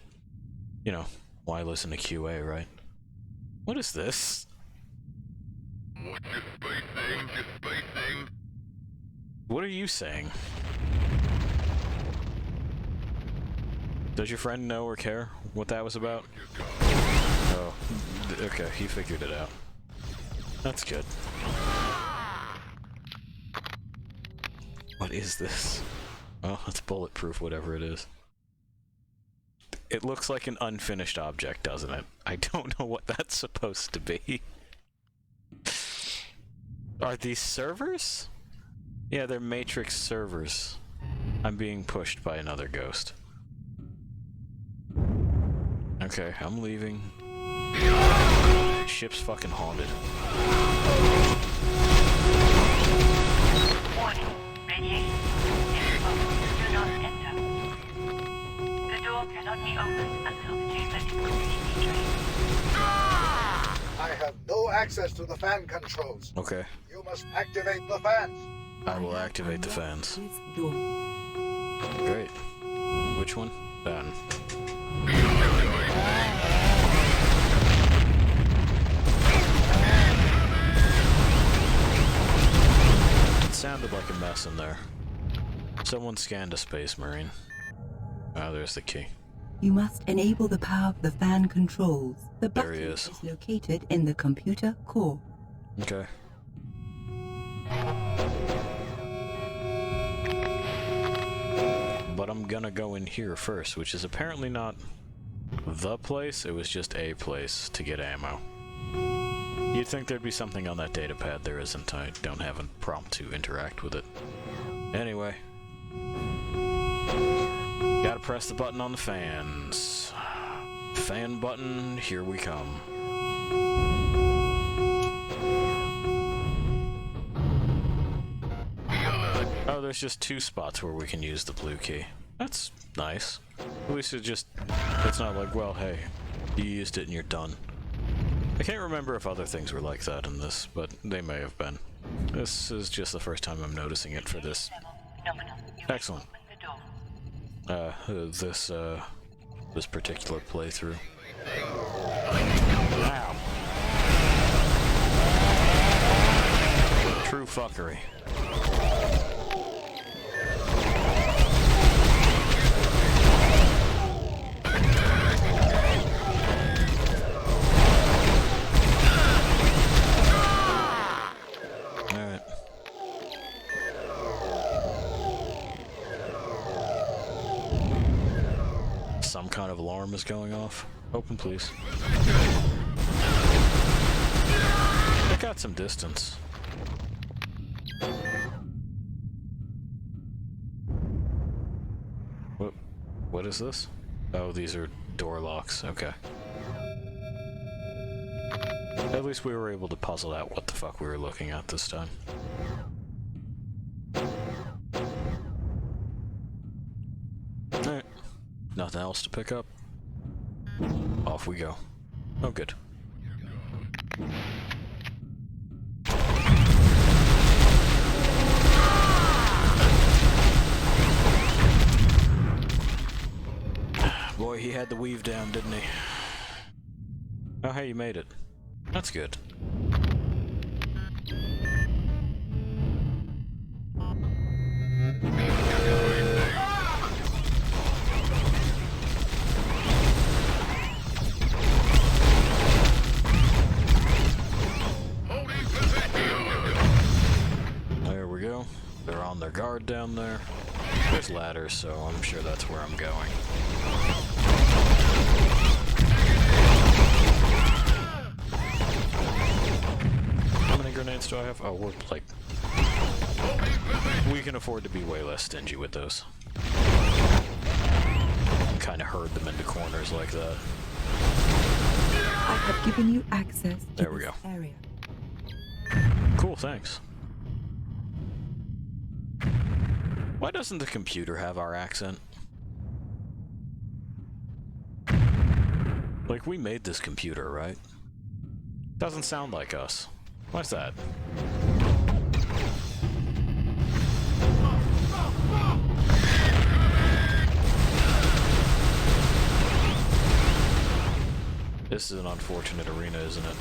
you know, why listen to QA, right? What is this? What are you saying? Does your friend know or care what that was about? Oh, okay, he figured it out. That's good. What is this? Oh, it's bulletproof, whatever it is. It looks like an unfinished object, doesn't it? I don't know what that's supposed to be. Are these servers? Yeah, they're Matrix servers. I'm being pushed by another ghost. Okay, I'm leaving. Ship's fucking haunted. Warning. Radiation. Do not enter. The door cannot be opened until the chamber is completely drained. I have no access to the fan controls. Okay. You must activate the fans. I will activate the fans. This door. Great. Which one? That. It sounded like a mess in there. Someone scanned a space marine. Ah, there's the key. You must enable the power of the fan controls. The There button he is. located in the computer core. Okay. But I'm gonna go in here first, which is apparently not the place, it was just a place to get ammo. You'd think there'd be something on that datapad, there isn't. I don't have a prompt to interact with it. Anyway. Gotta press the button on the fans. Fan button, here we come. Oh, there's just 2 spots where we can use the blue key. That's nice. At least it's not like, well, hey, you used it and you're done. I can't remember if other things were like that in this, but they may have been. This is just the first time I'm noticing it for this. Excellent. This particular playthrough. Wow. True fuckery. Some kind of alarm is going off. Open, please. It got some distance. What is this? Oh, these are door locks. Okay. At least we were able to puzzle out what the fuck we were looking at this time. Alright. Nothing else to pick up. Off we go. Oh, good. Boy, he had the weave down, didn't he? Oh, hey, you made it. That's good. There we go. They're on their guard down there. There's ladders, so I'm sure that's where I'm going. How many grenades do I have? Oh, we're like... We can afford to be way less stingy with those. Kind of herd them into corners like that. I have given you access to There we this go. area. Cool, thanks. Why doesn't the computer have our accent? Like, we made this computer, right? Doesn't sound like us. Why's that? This is an unfortunate arena, isn't it?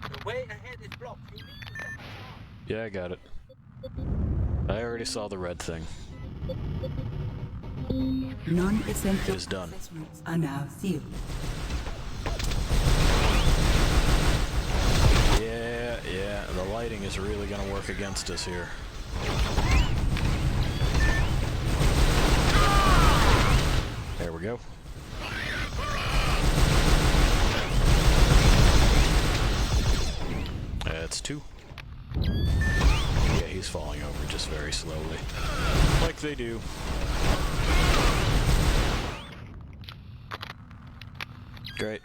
The way ahead is blocked. You need to step aside. Yeah, I got it. I already saw the red thing. Non-essential It is done. access routes are now sealed. Yeah, the lighting is really gonna work against us here. There we go. That's two. Yeah, he's falling over just very slowly. Like they do. Great.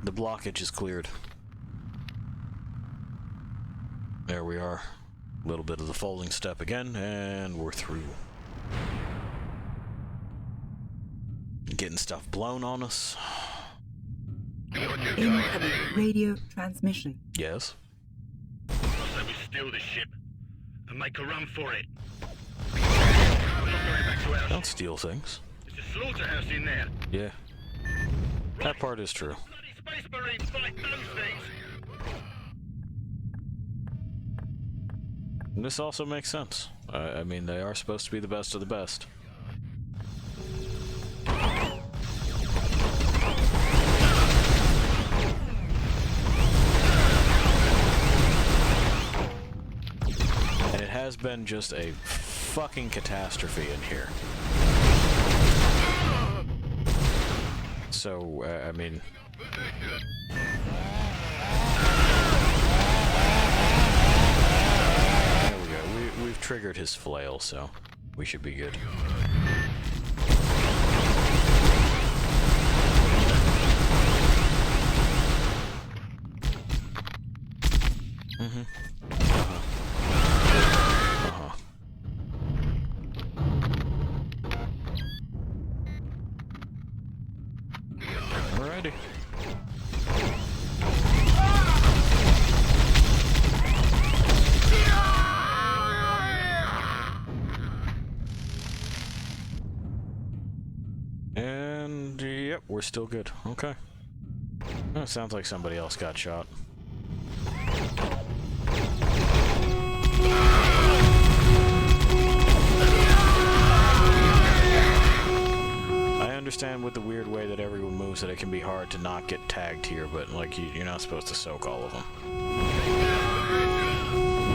The blockage is cleared. There we are. A little bit of the folding step again, and we're through. Getting stuff blown on us. Incoming radio transmission. Yes. So we steal the ship and make a run for it. I'm not going back to our Don't ship. steal things. There's a slaughterhouse in there. Yeah. That part is true. Bloody space marines fight those things. And this also makes sense. I mean, they are supposed to be the best of the best. And it has been just a fucking catastrophe in here. So, I mean... There we go. We've triggered his flail, so we should be good. Mm-hmm. Uh-huh. Alrighty. And yep, we're still good. Okay. Oh, sounds like somebody else got shot. I understand with the weird way that everyone moves that it can be hard to not get tagged here, but like you're not supposed to soak all of them.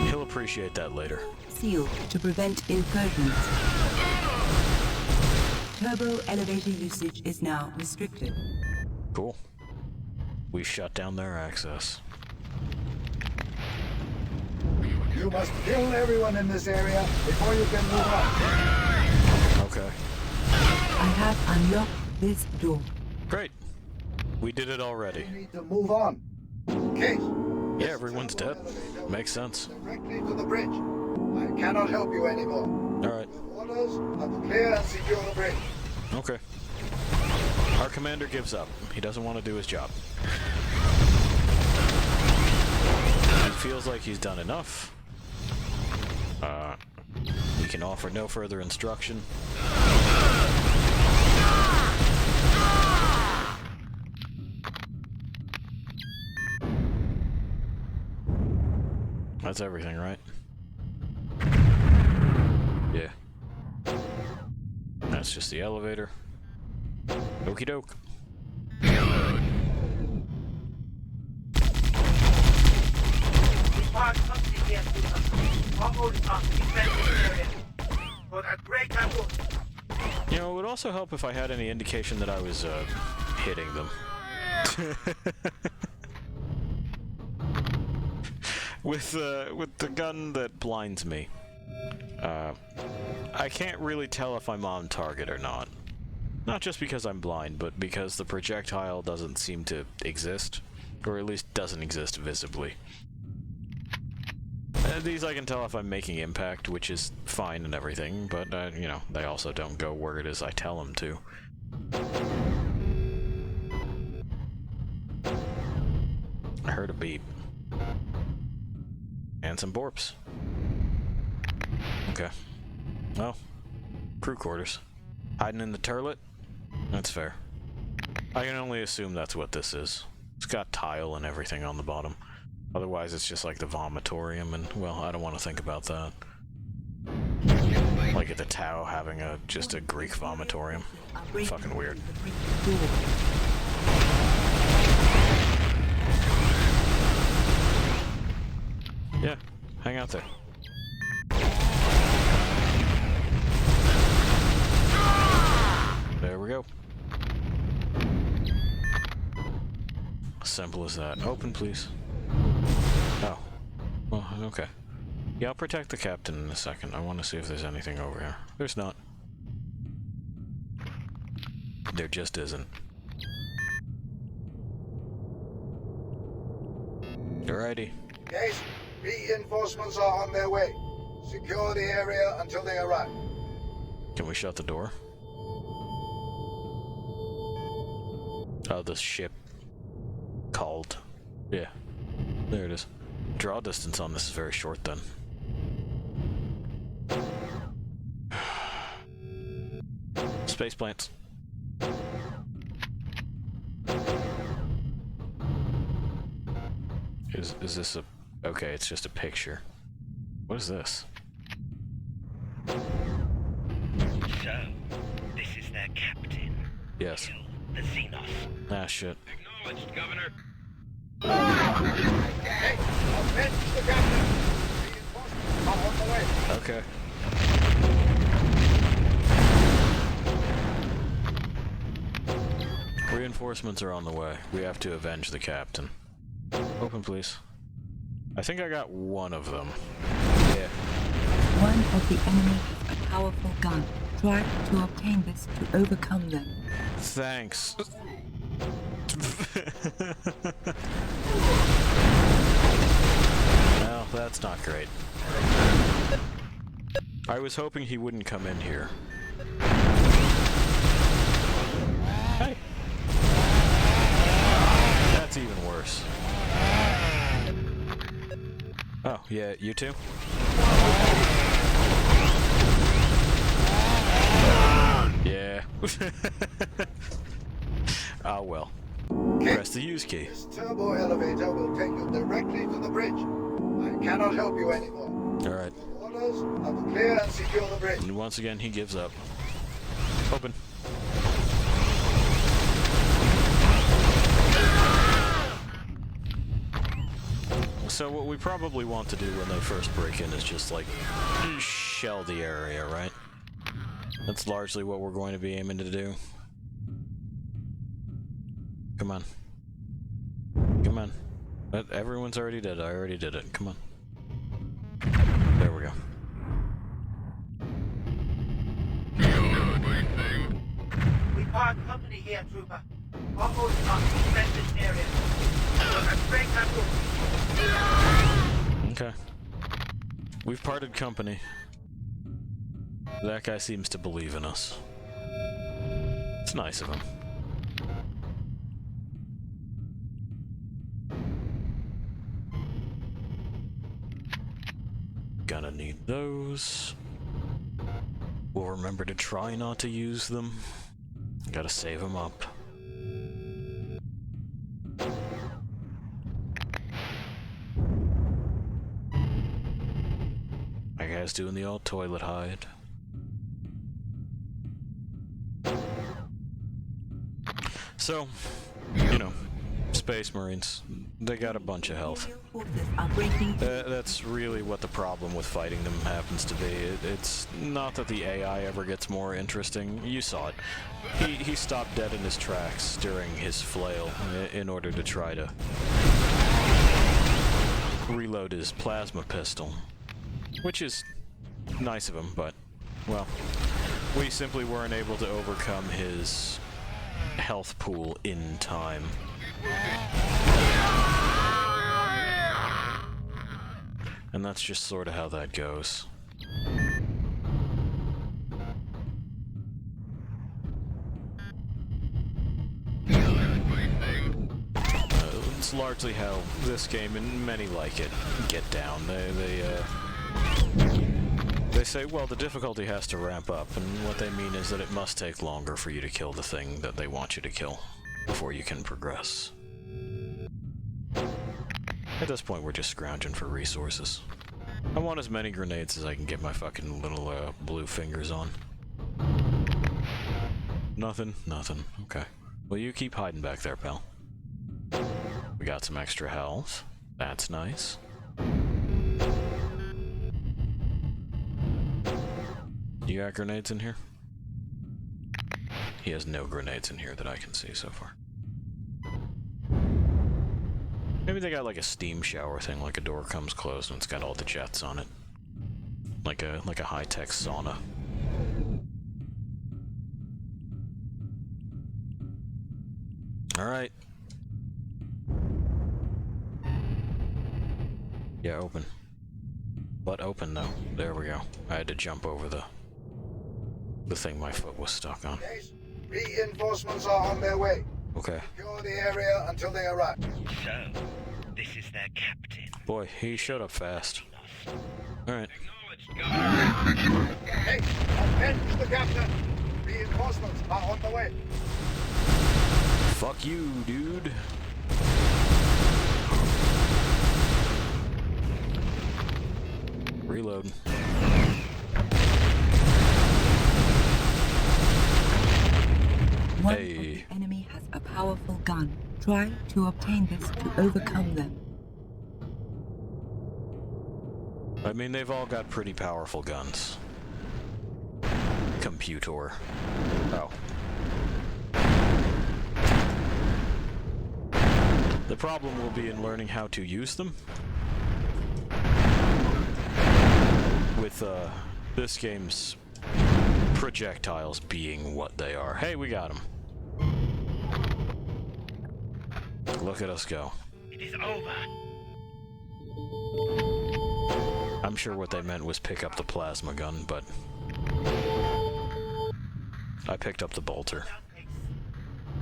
He'll appreciate that later. Sealed to prevent incursions. Turbo elevator usage is now restricted. Cool. We've shut down their access. You must kill everyone in this area before you can move on. Okay. I have unlocked this door. Great. We did it already. You need to move on. Case. Yeah, everyone's dead. Makes sense. Directly to the bridge. I cannot help you anymore. Alright. Orders are to clear and secure the bridge. Okay. Our commander gives up. He doesn't want to do his job. He feels like he's done enough. He can offer no further instruction. That's everything, right? Yeah. That's just the elevator. Okie doke. Park company here to almost off the defensive area. For that great apple. You know, it would also help if I had any indication that I was, hitting them. With the gun that blinds me, I can't really tell if I'm on target or not. Not just because I'm blind, but because the projectile doesn't seem to exist, or at least doesn't exist visibly. These I can tell if I'm making impact, which is fine and everything, but, you know, they also don't go where it is I tell them to. I heard a beep. And some borps. Okay. Well, crew quarters. Hiding in the turlet? That's fair. I can only assume that's what this is. It's got tile and everything on the bottom. Otherwise, it's just like the vomitorium, and, well, I don't want to think about that. Like at the Tau having just a Greek vomitorium. Fucking weird. Yeah, hang out there. There we go. Simple as that. Open, please. Oh. Well, okay. Yeah, I'll protect the captain in a second. I want to see if there's anything over here. There's not. There just isn't. Alrighty. Case, reinforcements are on their way. Secure the area until they arrive. Can we shut the door? Oh, the ship. Called. Yeah. There it is. Draw distance on this is very short then. Space plants. Is this a... Okay, it's just a picture. What is this? So, this is their captain. Yes. The Xenos. Ah, shit. Acknowledged, Governor. Hey, avenge the captain! Reinforcements are on the way. Okay. Reinforcements are on the way. We have to avenge the captain. Open, please. I think I got one of them. Yeah. One of the enemy has a powerful gun. Try to obtain this to overcome them. Thanks. Well, that's not great. I was hoping he wouldn't come in here. Hey! That's even worse. Oh, yeah, you too? Yeah. Ah, well. Press the use key. This turbo elevator will take you directly to the bridge. I cannot help you anymore. Alright. Orders are to clear and secure the bridge. And once again, he gives up. Open. So what we probably want to do when they first break in is just, like, shell the area, right? That's largely what we're going to be aiming to do. Come on. Come on. Everyone's already dead. I already did it. Come on. There we go. We part company here, trooper. Almost off the defensive area. For that great apple. Okay. We've parted company. That guy seems to believe in us. It's nice of him. need those. We'll remember to try not to use them. Gotta save them up. My guy's doing the old toilet hide. So, you know, Space Marines, they got a bunch of health. That's really what the problem with fighting them happens to be. It's not that the AI ever gets more interesting. You saw it. He stopped dead in his tracks during his flail in order to try to reload his plasma pistol. Which is nice of him, but, well, we simply weren't able to overcome his health pool in time. And that's just sort of how that goes. It's largely how this game and many like it get down. They say, well, the difficulty has to ramp up, and what they mean is that it must take longer for you to kill the thing that they want you to kill before you can progress. At this point, we're just scrounging for resources. I want as many grenades as I can get my fucking little blue fingers on. Nothing? Nothing. Okay. Well, you keep hiding back there, pal. We got some extra health. That's nice. You got grenades in here? He has no grenades in here that I can see so far. Maybe they got like a steam shower thing, like a door comes closed and it's got all the jets on it. Like a high-tech sauna. Alright. Yeah, open. But open though. There we go. I had to jump over the thing my foot was stuck on. Reinforcements are on their way. Okay. Secure the area until they arrive. So, this is their captain. Boy, he showed up fast. Alright. Hey, avenge the captain! Reinforcements are on the way. Fuck you, dude. Reload. One of Hey. the enemy has a powerful gun. Try to obtain this to overcome them. I mean, they've all got pretty powerful guns. Computer. Oh. The problem will be in learning how to use them. With, this game's projectiles being what they are. Hey, we got them. Look at us go. It is over. I'm sure what they meant was pick up the plasma gun, but I picked up the bolter.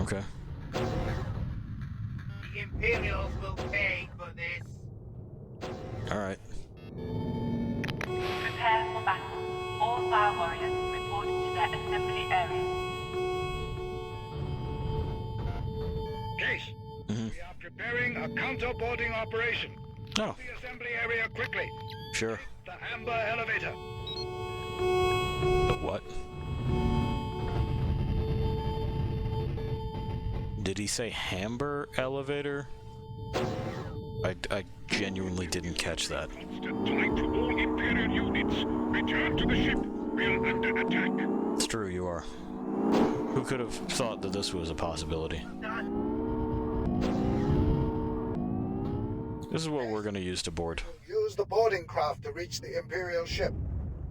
Okay. The Imperials will pay for this. Alright. Prepare for battle. All fire warriors report to their assembly area. Case, we are preparing a counter-boarding operation. Oh, The assembly area quickly. sure. The Amber Elevator. The what? Did he say Hamber elevator? I genuinely didn't catch that. Constant time to all Imperial units. Return to the ship. We're under attack. It's true, you are. Who could have thought that this was a possibility? This is what we're gonna use to board. Use the boarding craft to reach the Imperial ship.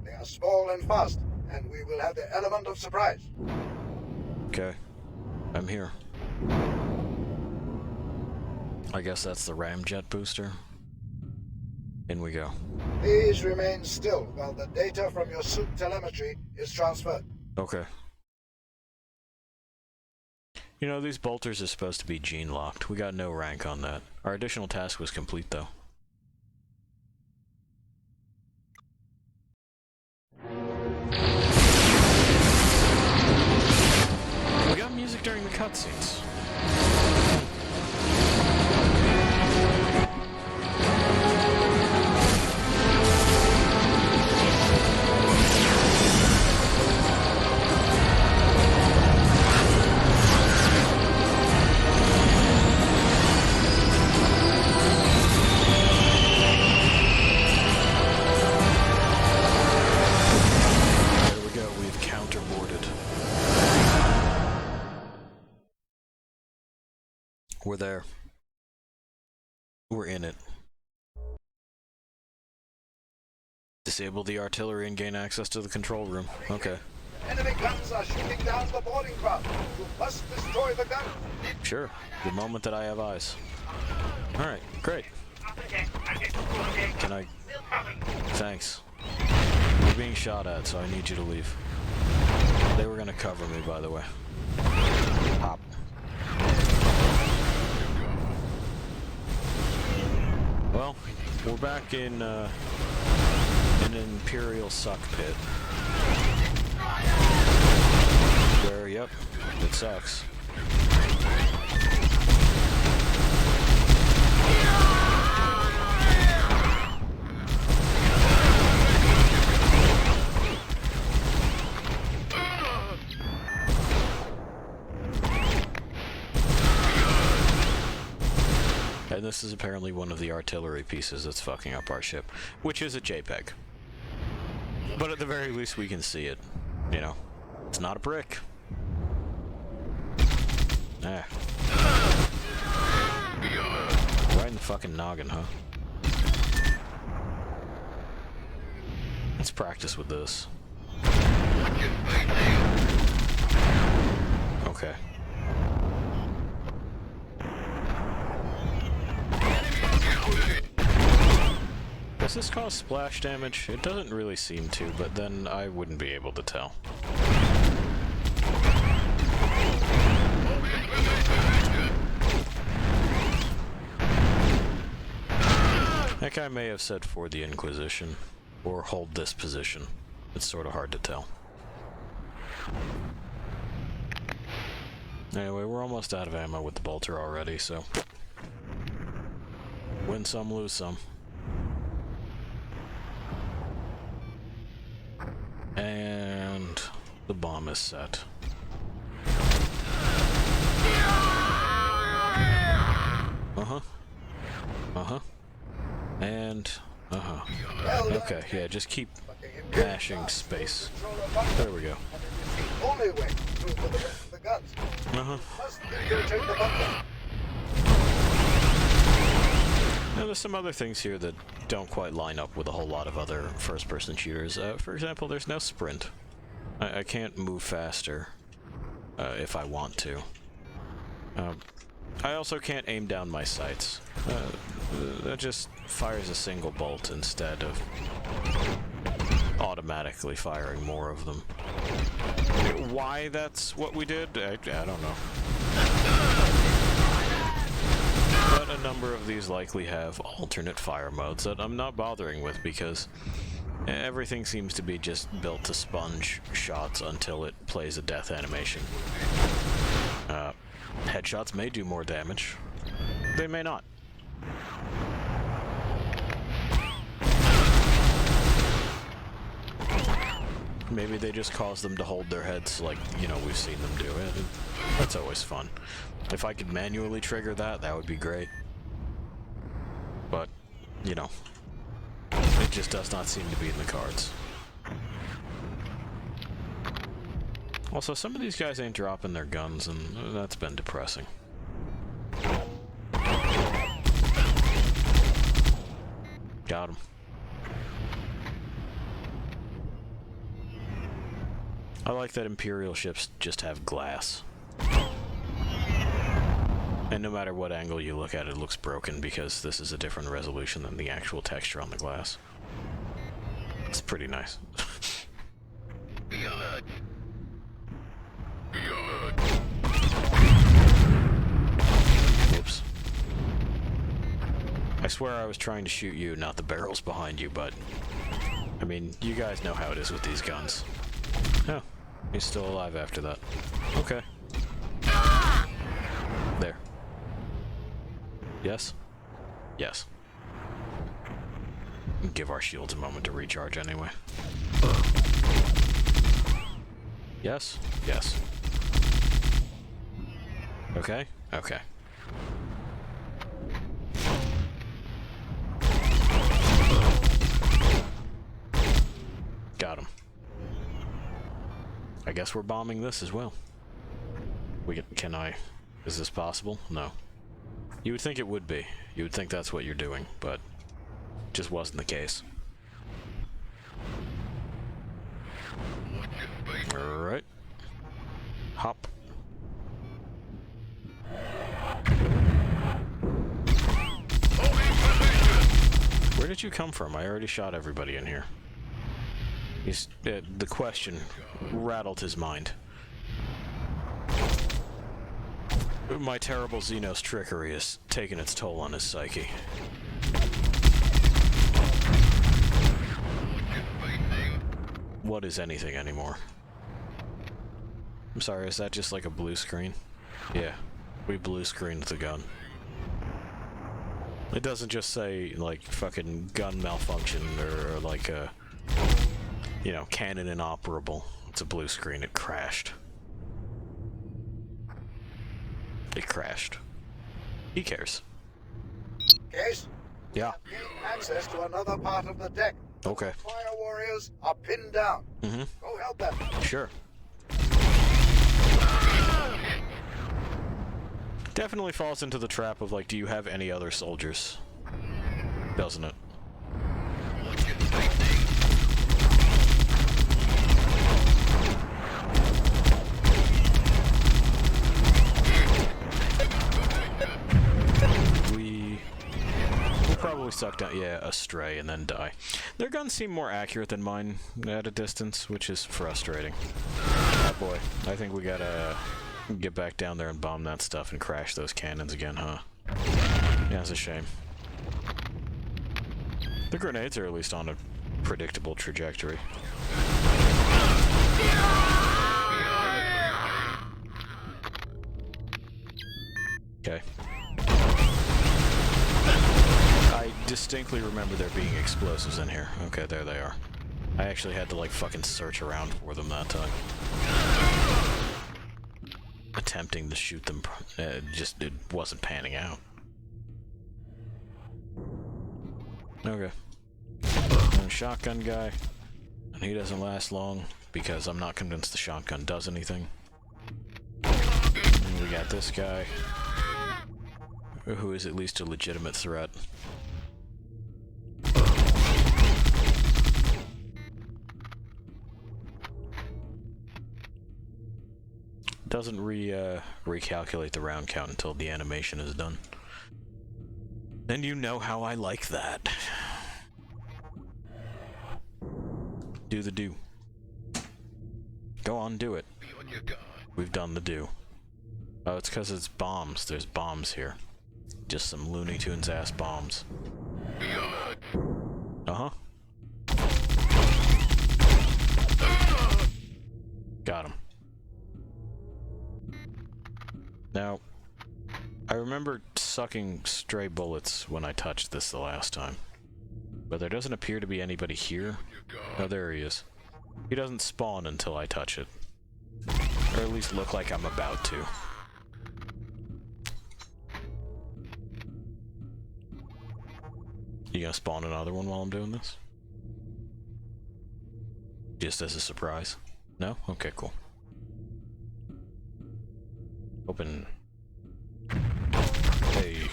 They are small and fast, and we will have the element of surprise. Okay. I'm here. I guess that's the ramjet booster. In we go. Please remain still while the data from your suit telemetry is transferred. Okay. You know, these bolters are supposed to be gene-locked. We got no rank on that. Our additional task was complete, though. We got music during the cutscenes. We're there. We're in it. Disable the artillery and gain access to the control room. Okay. Enemy guns are shooting down the boarding craft. You must destroy the gun. Sure. The moment that I have eyes. Alright, great. Can I... Thanks. We're being shot at, so I need you to leave. They were gonna cover me, by the way. Pop. Well, we're back in an Imperial suck pit. Where, yep, it sucks. And this is apparently one of the artillery pieces that's fucking up our ship, which is a JPEG. But at the very least we can see it, you know. It's not a brick. Ah. Right in the fucking noggin, huh? Let's practice with this. Okay. Does this cause splash damage? It doesn't really seem to, but then I wouldn't be able to tell. That guy may have said for the Inquisition, or hold this position. It's sort of hard to tell. Anyway, we're almost out of ammo with the bolter already, so... win some, lose some. And the bomb is set. Uh-huh. Uh-huh. And uh-huh. Okay, yeah, just keep mashing space. There we go. Only way through for the rest of the guns. Uh-huh. Must infiltrate the bunker. Now, there's some other things here that don't quite line up with a whole lot of other first-person shooters. For example, there's no sprint. I can't move faster if I want to. I also can't aim down my sights. That just fires a single bolt instead of automatically firing more of them. Why that's what we did, I don't know. But a number of these likely have alternate fire modes that I'm not bothering with because everything seems to be just built to sponge shots until it plays a death animation. Headshots may do more damage. They may not. Maybe they just cause them to hold their heads like, you know, we've seen them do it. That's always fun. If I could manually trigger that, that would be great. But, you know, it just does not seem to be in the cards. Also, some of these guys ain't dropping their guns, and that's been depressing. Got him. I like that Imperial ships just have glass. And no matter what angle you look at it, it looks broken because this is a different resolution than the actual texture on the glass. It's pretty nice. Whoops. I swear I was trying to shoot you, not the barrels behind you, but I mean, you guys know how it is with these guns. Oh, he's still alive after that. Okay. There. Yes? Yes. Give our shields a moment to recharge anyway. Yes? Yes. Okay? Okay. Got him. I guess we're bombing this as well. Can I? Is this possible? No. You would think it would be. You would think that's what you're doing, but just wasn't the case. Alright. Hop. Where did you come from? I already shot everybody in here. The question rattled his mind. My terrible Xenos trickery has taken its toll on his psyche. What is anything anymore? I'm sorry, is that just like a blue screen? Yeah, we blue screened the gun. It doesn't just say, like, fucking gun malfunction or like a, you know, cannon inoperable. It's a blue screen. It crashed. It crashed. He cares. Case? Yeah. Gain access to another part of the deck. Okay. Fire warriors are pinned down. Mm-hmm. Go help them. Sure. Definitely falls into the trap of, like, do you have any other soldiers? Doesn't it? We'll probably suck down, yeah, a stray and then die. Their guns seem more accurate than mine at a distance, which is frustrating. Oh boy, I think we gotta get back down there and bomb that stuff and crash those cannons again, huh? Yeah, it's a shame. The grenades are at least on a predictable trajectory. Okay. I distinctly remember there being explosives in here. Okay, there they are. I actually had to, like, fucking search around for them that time. Attempting to shoot them, it wasn't panning out. Okay. And shotgun guy. And he doesn't last long, because I'm not convinced the shotgun does anything. And we got this guy, who is at least a legitimate threat. Doesn't recalculate the round count until the animation is done. And you know how I like that. Do the do. Go on, do it. We've done the do. Oh, it's because it's bombs. There's bombs here. Just some Looney Tunes ass bombs. Uh-huh. Got him. Now, I remember sucking stray bullets when I touched this the last time. But there doesn't appear to be anybody here. Oh, there he is. He doesn't spawn until I touch it. Or at least look like I'm about to. You gonna spawn another one while I'm doing this? Just as a surprise? No? Okay, cool. Open. Hey,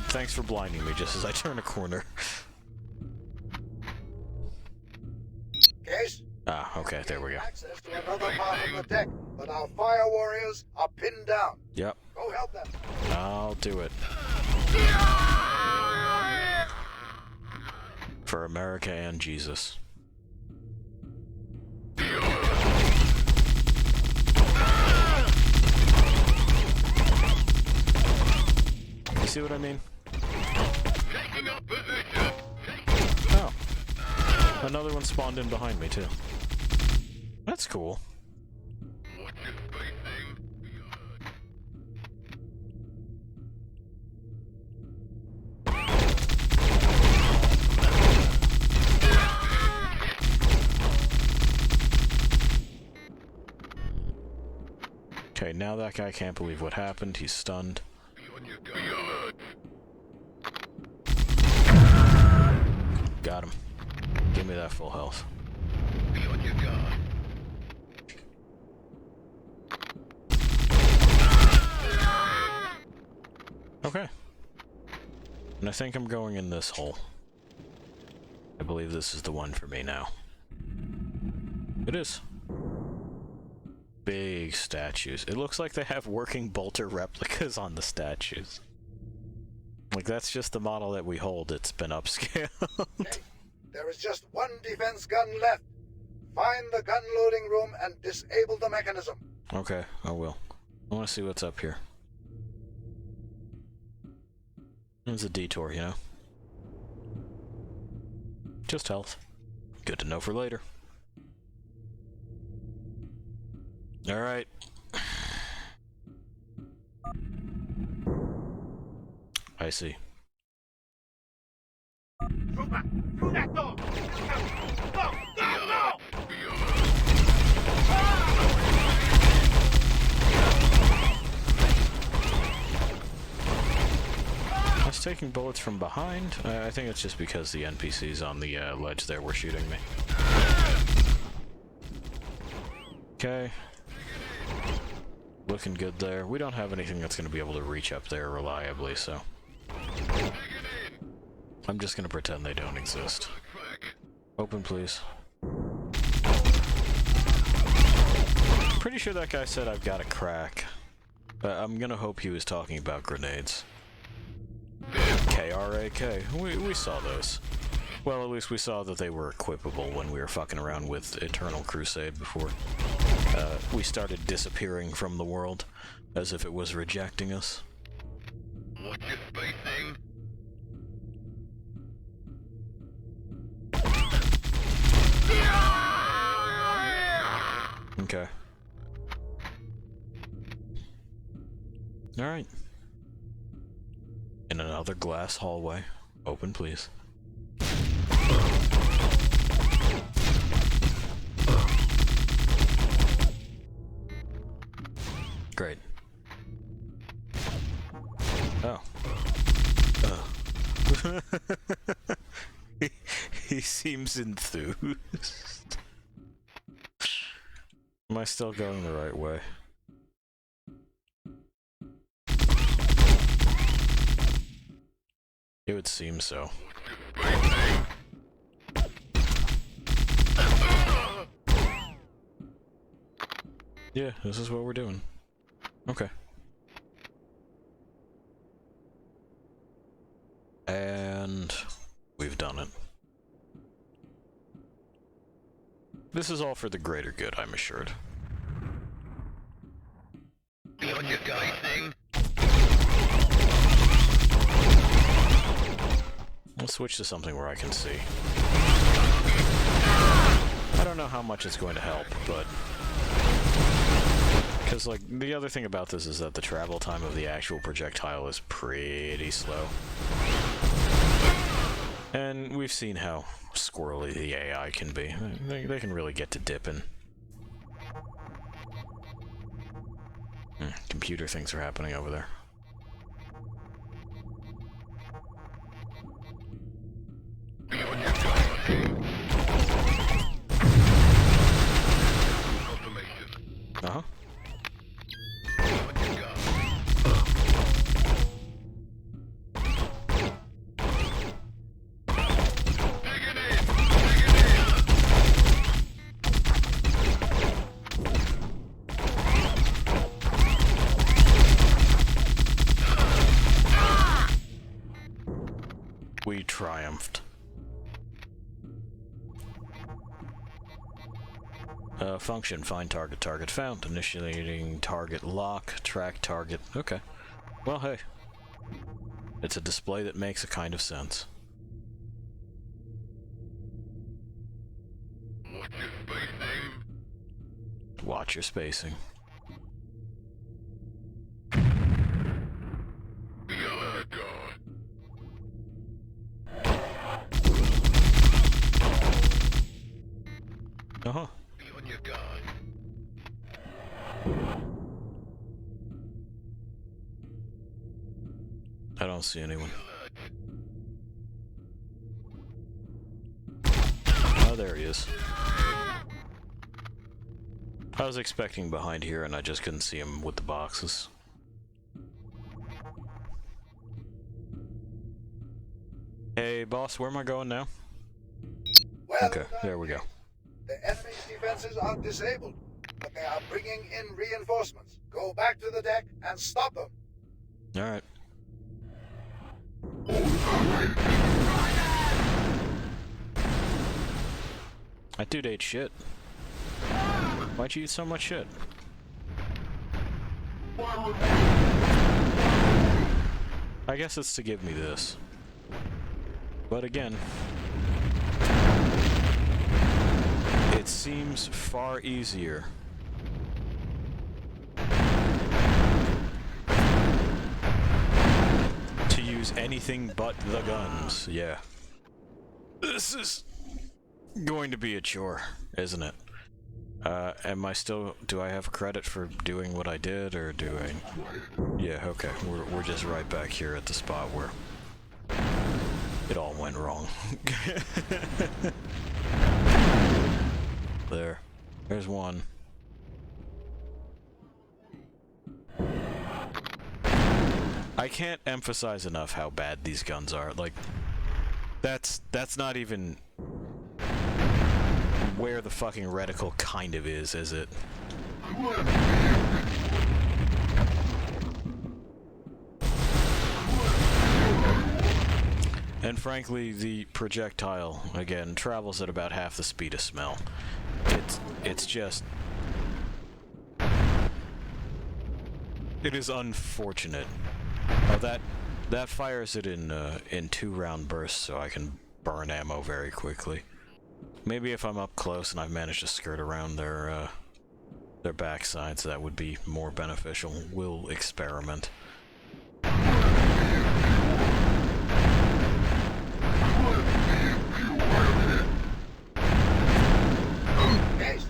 thanks for blinding me just as I turn a corner. Case? Ah, okay, there we go. Access to another part of the deck, but our fire warriors are pinned down. Yep. Go help them. I'll do it. For America and Jesus. You see what I mean? Oh. Another one spawned in behind me, too. That's cool. Okay, now that guy can't believe what happened. He's stunned. Got him. Give me that full health. Okay. And I think I'm going in this hole. I believe this is the one for me now. It is. Big statues. It looks like they have working bolter replicas on the statues. Like, that's just the model that we hold. It's been upscaled. Okay. There is just one defense gun left. Find the gun loading room and disable the mechanism. Okay, I will. I want to see what's up here. It's a detour, you know? Just health. Good to know for later. Alright. I see. Trooper, through that door! Go! Go! Go! I was taking bullets from behind. I think it's just because the NPCs on the ledge there were shooting me. Okay. Looking good there. We don't have anything that's going to be able to reach up there reliably, so... I'm just going to pretend they don't exist. Open, please. Pretty sure that guy said I've got a crack. I'm going to hope he was talking about grenades. KRAK. We saw those. Well, at least we saw that they were equipable when we were fucking around with Eternal Crusade before. We started disappearing from the world, as if it was rejecting us. What's your space thing? Okay. Alright. In another glass hallway. Open, please. Great. Oh. He seems enthused. Am I still going the right way? It would seem so. Yeah, this is what we're doing. Okay. And we've done it. This is all for the greater good, I'm assured. What's your guy thing? Let's switch to something where I can see. I don't know how much it's going to help, but... Because, like, the other thing about this is that the travel time of the actual projectile is pretty slow. And we've seen how squirrely the AI can be. They can really get to dipping. Computer things are happening over there. Uh-huh. We triumphed. Function, find target, target found. Initiating target lock, track target. Okay. Well, hey. It's a display that makes a kind of sense. watch your spacing. Uh-huh. Be on your guard. I don't see anyone. Oh, there he is. I was expecting behind here and I just couldn't see him with the boxes. Hey, boss, where am I going now? Well Okay, done, there we go. The enemy's defenses are disabled, but they are bringing in reinforcements. Go back to the deck and stop them. Alright. That dude ate shit. Why'd you eat so much shit? I guess it's to give me this. But again, it seems far easier to use anything but the guns. Yeah. This is going to be a chore, isn't it? Am I still... do I have credit for doing what I did, or do I... Yeah, okay. We're just right back here at the spot where it all went wrong. There's one. I can't emphasize enough how bad these guns are. Like, that's not even where the fucking reticle kind of is it? And frankly, the projectile, again, travels at about half the speed of smell. It's just... it is unfortunate. Oh, that fires it in 2-round bursts, so I can burn ammo very quickly. Maybe if I'm up close and I've managed to skirt around their backsides, that would be more beneficial. We'll experiment. Haste!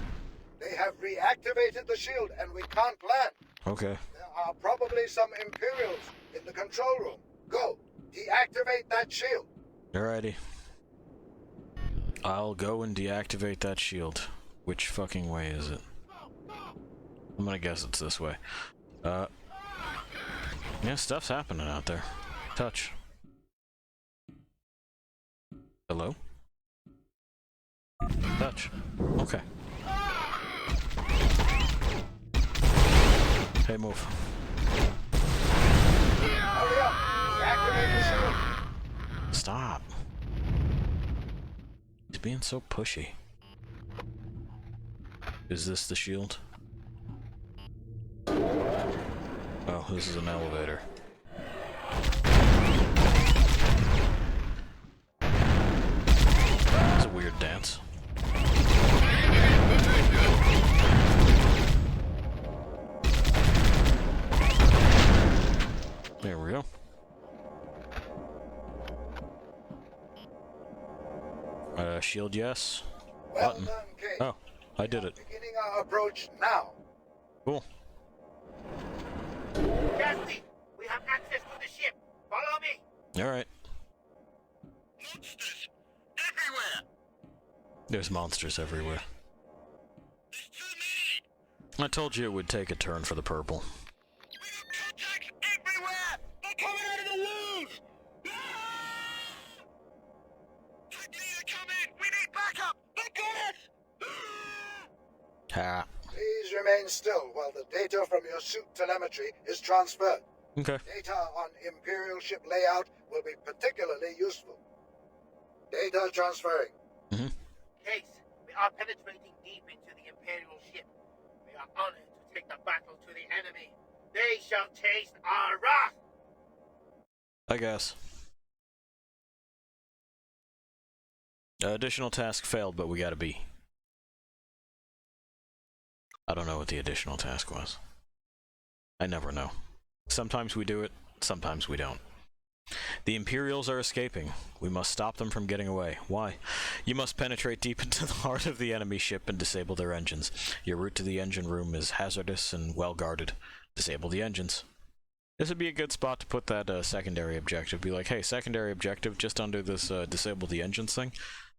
They have reactivated the shield and we can't land. Okay. There are probably some Imperials in the control room. Go! Deactivate that shield! Alrighty. I'll go and deactivate that shield. Which fucking way is it? I'm gonna guess it's this way. Yeah, stuff's happening out there. Touch. Hello? Touch. Okay. Hey, move. Hurry up! Deactivate the shield! Stop. He's being so pushy. Is this the shield? Oh, this is an elevator. It's a weird dance. There we go. Shield yes. Well Button. done, Kate. Oh, I did it. Beginning our approach now. Cool. Gatsby, we have access to the ship. Follow me. Alright. Monsters! Everywhere! There's monsters everywhere. There's too many! I told you it would take a turn for the purple. We got contacts everywhere! They're coming out of the walls! Take me to come in! We need backup! They got us! Ha. Please remain still while the data from your suit telemetry is transferred. Okay. Data on Imperial ship layout will be particularly useful. Data transferring. Case, we are penetrating deep into the Imperial ship. We are honored to take the battle to the enemy. They shall taste our wrath. I guess. Additional task failed, but we got a B. I don't know what the additional task was. I never know. Sometimes we do it, sometimes we don't. The Imperials are escaping. We must stop them from getting away. Why? You must penetrate deep into the heart of the enemy ship and disable their engines. Your route to the engine room is hazardous and well guarded. Disable the engines. This would be a good spot to put that secondary objective. Be like, hey, secondary objective just under this disable the engines thing.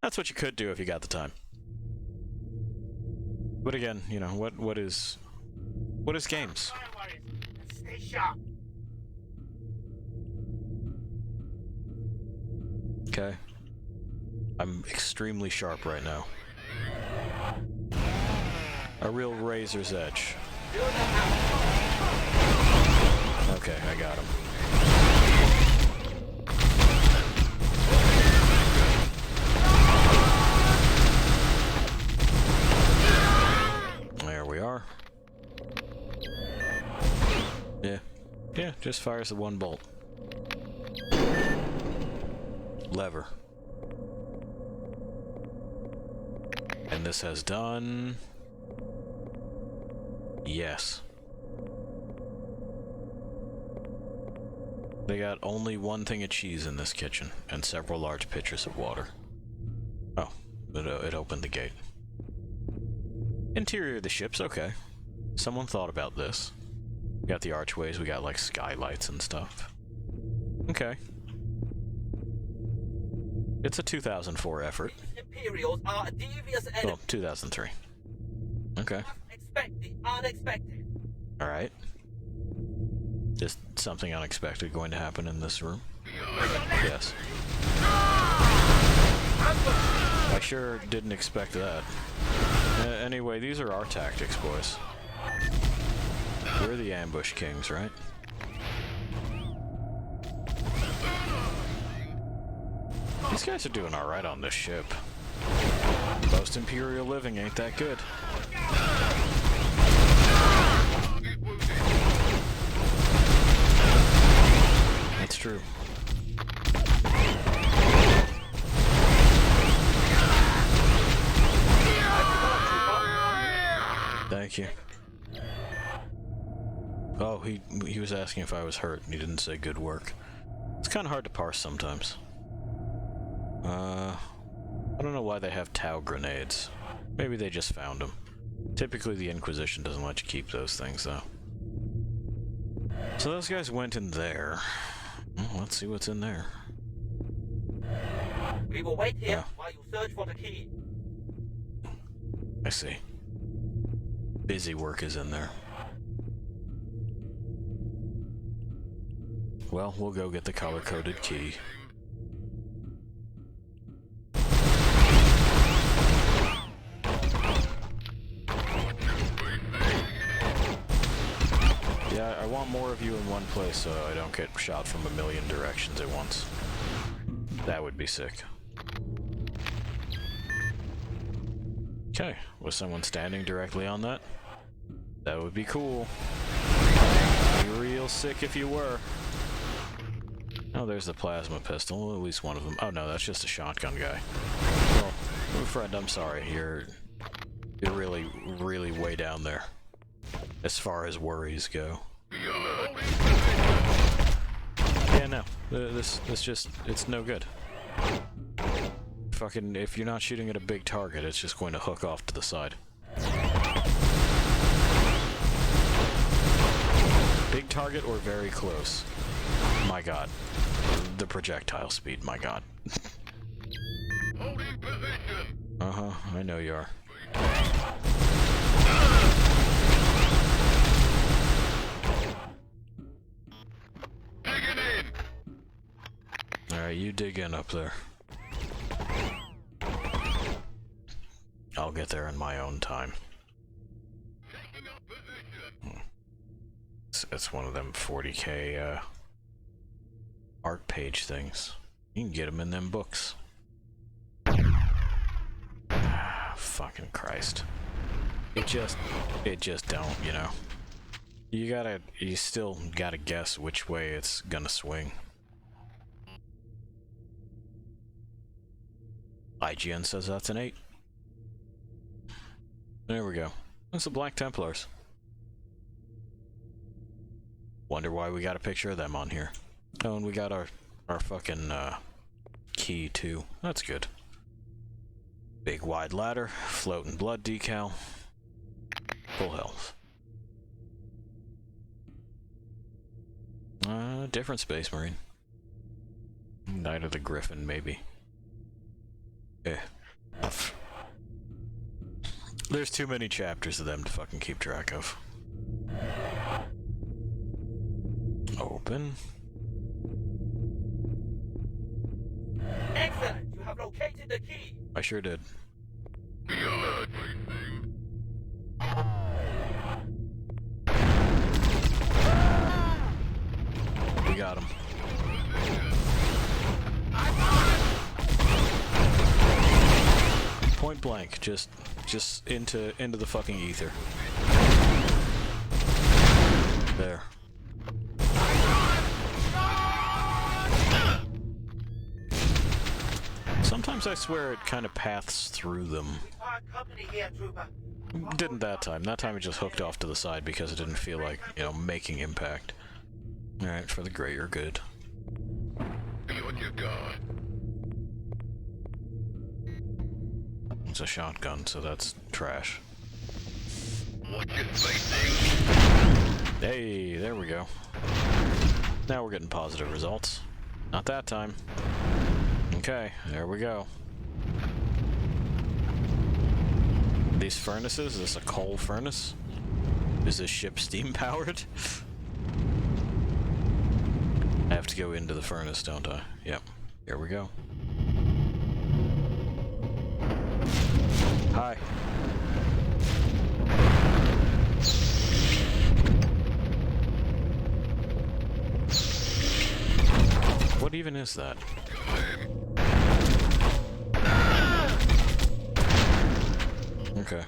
That's what you could do if you got the time. But again, you know, what is games? Stay sharp. Okay. I'm extremely sharp right now. A real razor's edge. Okay, I got him. There we are. Yeah, just fires the one bolt. Lever. And this has done... Yes. They got only one thing of cheese in this kitchen, and several large pitchers of water. Oh, it opened the gate. Interior of the ship's okay. Someone thought about this. We got the archways, we got like skylights and stuff. Okay. It's a 2004 effort. Imperials are a devious enemy. Well, 2003. Okay. Expect the unexpected. Alright. Just something unexpected going to happen in this room? Yes. I sure didn't expect that. Anyway, these are our tactics, boys. We're the ambush kings, right? These guys are doing alright on this ship. Most Imperial living ain't that good. That's true. Thank you. Oh, he was asking if I was hurt, and he didn't say good work. It's kind of hard to parse sometimes. I don't know why they have Tau grenades. Maybe they just found them. Typically the Inquisition doesn't let you keep those things, though. So those guys went in there. Well, let's see what's in there. We will wait here while you search for the key. I see. Busy work is in there. Well, we'll go get the color-coded key. Yeah, I want more of you in one place so I don't get shot from a million directions at once. That would be sick. Okay, was someone standing directly on that? That would be cool. Be real sick if you were. Oh, there's the plasma pistol, at least one of them. Oh no, that's just a shotgun guy. Well, friend, I'm sorry, you're really, really way down there. As far as worries go. Yeah, no. This just, it's no good. Fucking, if you're not shooting at a big target, it's just going to hook off to the side. Big target or very close. My god. The projectile speed, my god. Uh-huh, I know you are. Alright, you dig in up there. I'll get there in my own time. It's one of them 40k art page things. You can get them in them books. Fucking Christ. It just don't, you know. You still gotta guess which way it's gonna swing. IGN says that's an 8. There we go. It's the Black Templars. Wonder why we got a picture of them on here. Oh, and we got our fucking key too. That's good. Big wide ladder, floating blood decal, full health. Different Space Marine. Night of the Griffin, maybe. There's too many chapters of them to fucking keep track of. Open. Excellent! You have located the key! I sure did. We got him. Point blank, just into the fucking ether. There. Sometimes I swear it kind of paths through them. Company here, trooper. Didn't that time. That time it just hooked off to the side because it didn't feel like, you know, making impact. Alright, for the greater good. Be on your guard. It's a shotgun, so that's trash. Watch it, lightning. Hey, there we go. Now we're getting positive results. Not that time. Okay, there we go. These furnaces, is this a coal furnace? Is this ship steam powered? I have to go into the furnace, don't I? Yep, here we go. Hi. What even is that? Okay.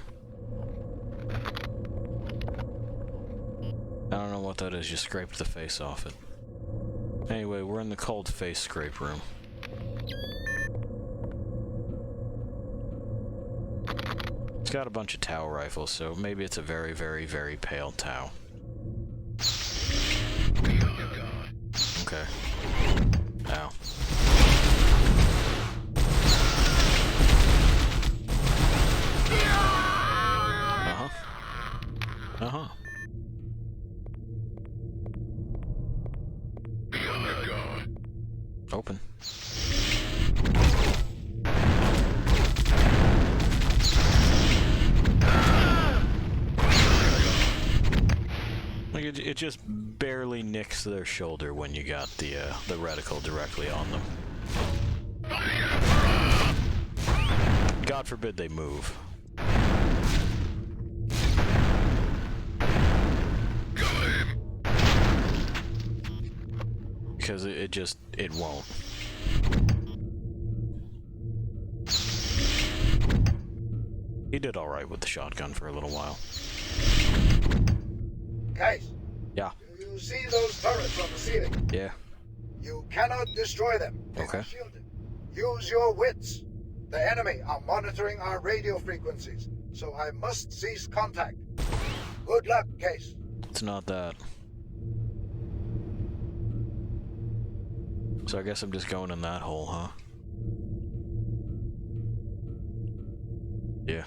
I don't know what that is, you scraped the face off it. Anyway, we're in the cold face scrape room. It's got a bunch of Tau rifles, so maybe it's a very, very, very pale Tau. Okay. Ow. Uh-huh. Open. Like it just barely nicks their shoulder when you got the reticle directly on them. God forbid they move. Because it won't. He did alright with the shotgun for a little while. Guys, Yeah. do you see those turrets on the ceiling? Yeah. You cannot destroy them. They Okay. are shielded. Use your wits. The enemy are monitoring our radio frequencies, so I must cease contact. Good luck, Case. It's not that. So I guess I'm just going in that hole, huh? Yeah.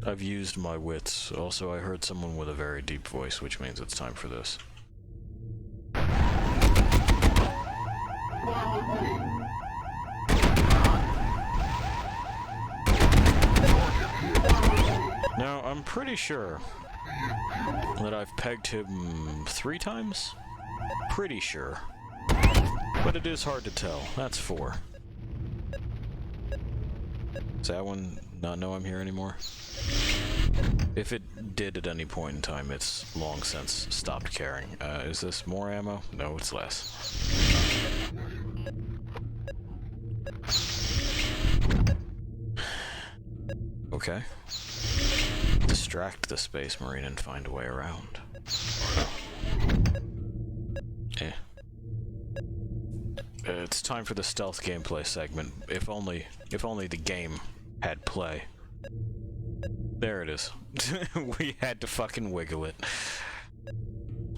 I've used my wits. Also, I heard someone with a very deep voice, which means it's time for this. Now, I'm pretty sure that I've pegged him 3 times? Pretty sure. But it is hard to tell. That's 4. Does that one not know I'm here anymore? If it did at any point in time, it's long since stopped caring. Is this more ammo? No, it's less. Okay. Distract the Space Marine and find a way around. Eh. It's time for the stealth gameplay segment. If only the game had play. There it is. We had to fucking wiggle it.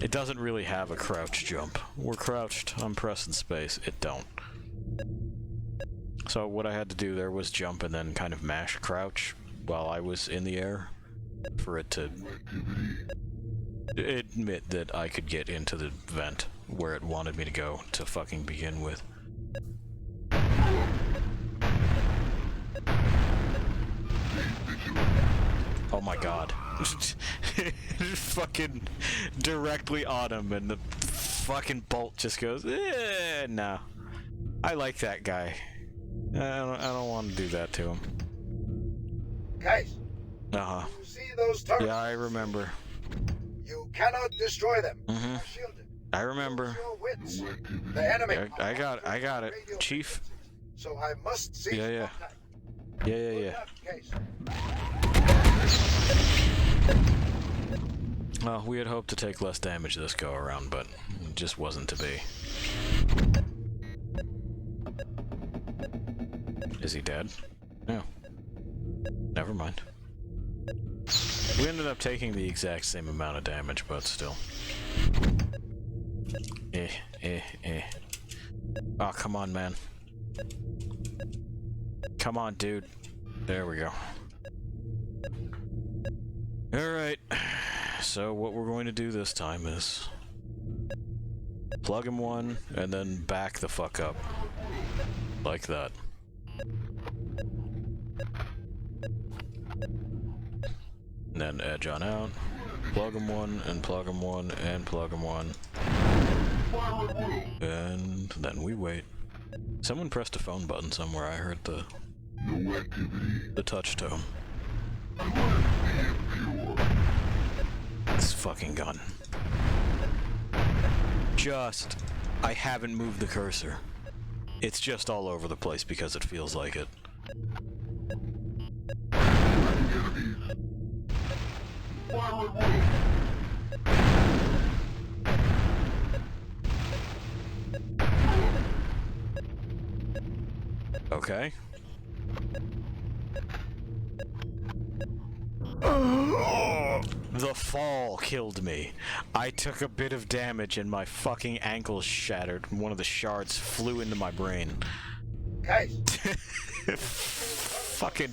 It doesn't really have a crouch jump. We're crouched, I'm pressing space. It don't. So what I had to do there was jump and then kind of mash crouch while I was in the air for it to admit that I could get into the vent where it wanted me to go to fucking begin with. Oh my god. Fucking directly on him and the fucking bolt just goes, no. I like that guy. I don't want to do that to him. Guys, Uh-huh. you see those turrets? Yeah, I remember. You cannot destroy them. Mm-hmm. They are shielded. I remember. Use your wits. The enemy. I got it. Radio Chief. frequencies, so I must seize Yeah. contact. Yeah. Good luck, Case. Well, we had hoped to take less damage this go around, but it just wasn't to be. Is he dead? No. Never mind. We ended up taking the exact same amount of damage, but still. Oh, come on, man. Come on, dude. There we go. Alright. So what we're going to do this time is plug him one and then back the fuck up. Like that. And then edge on out. Plug him one and plug him one and plug him one. And then we wait. Someone pressed a phone button somewhere. I heard the touch tone. This fucking gun. I haven't moved the cursor. It's just all over the place because it feels like it. Okay. The fall killed me. I took a bit of damage and my fucking ankles shattered. One of the shards flew into my brain. Guys, Fucking...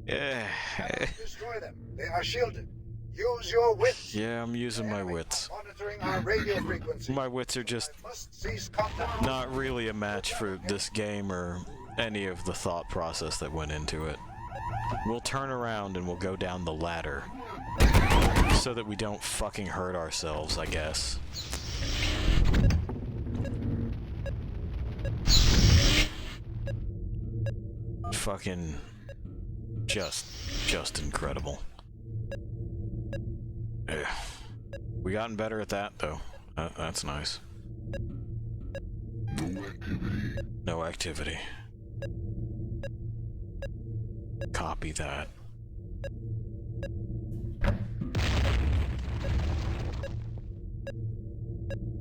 destroy them. They are shielded. Use your wits. Yeah, I'm using my Enemy wits. are monitoring our radio frequency. My wits are just I must seize contact. not really a match for this game or any of the thought process that went into it. We'll turn around and we'll go down the ladder so that we don't fucking hurt ourselves, I guess. Fucking just incredible. Yeah. We gotten better at that though. That's nice. No activity. Copy that.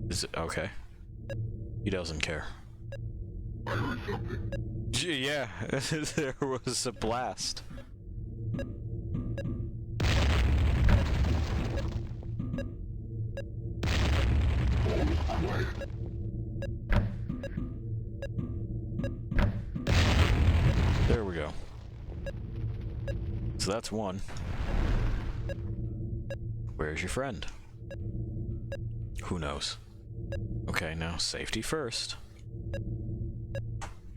Is it okay? He doesn't care. Yeah, there was a blast. There we go. So that's one. Where's your friend? Who knows? Okay, now safety first.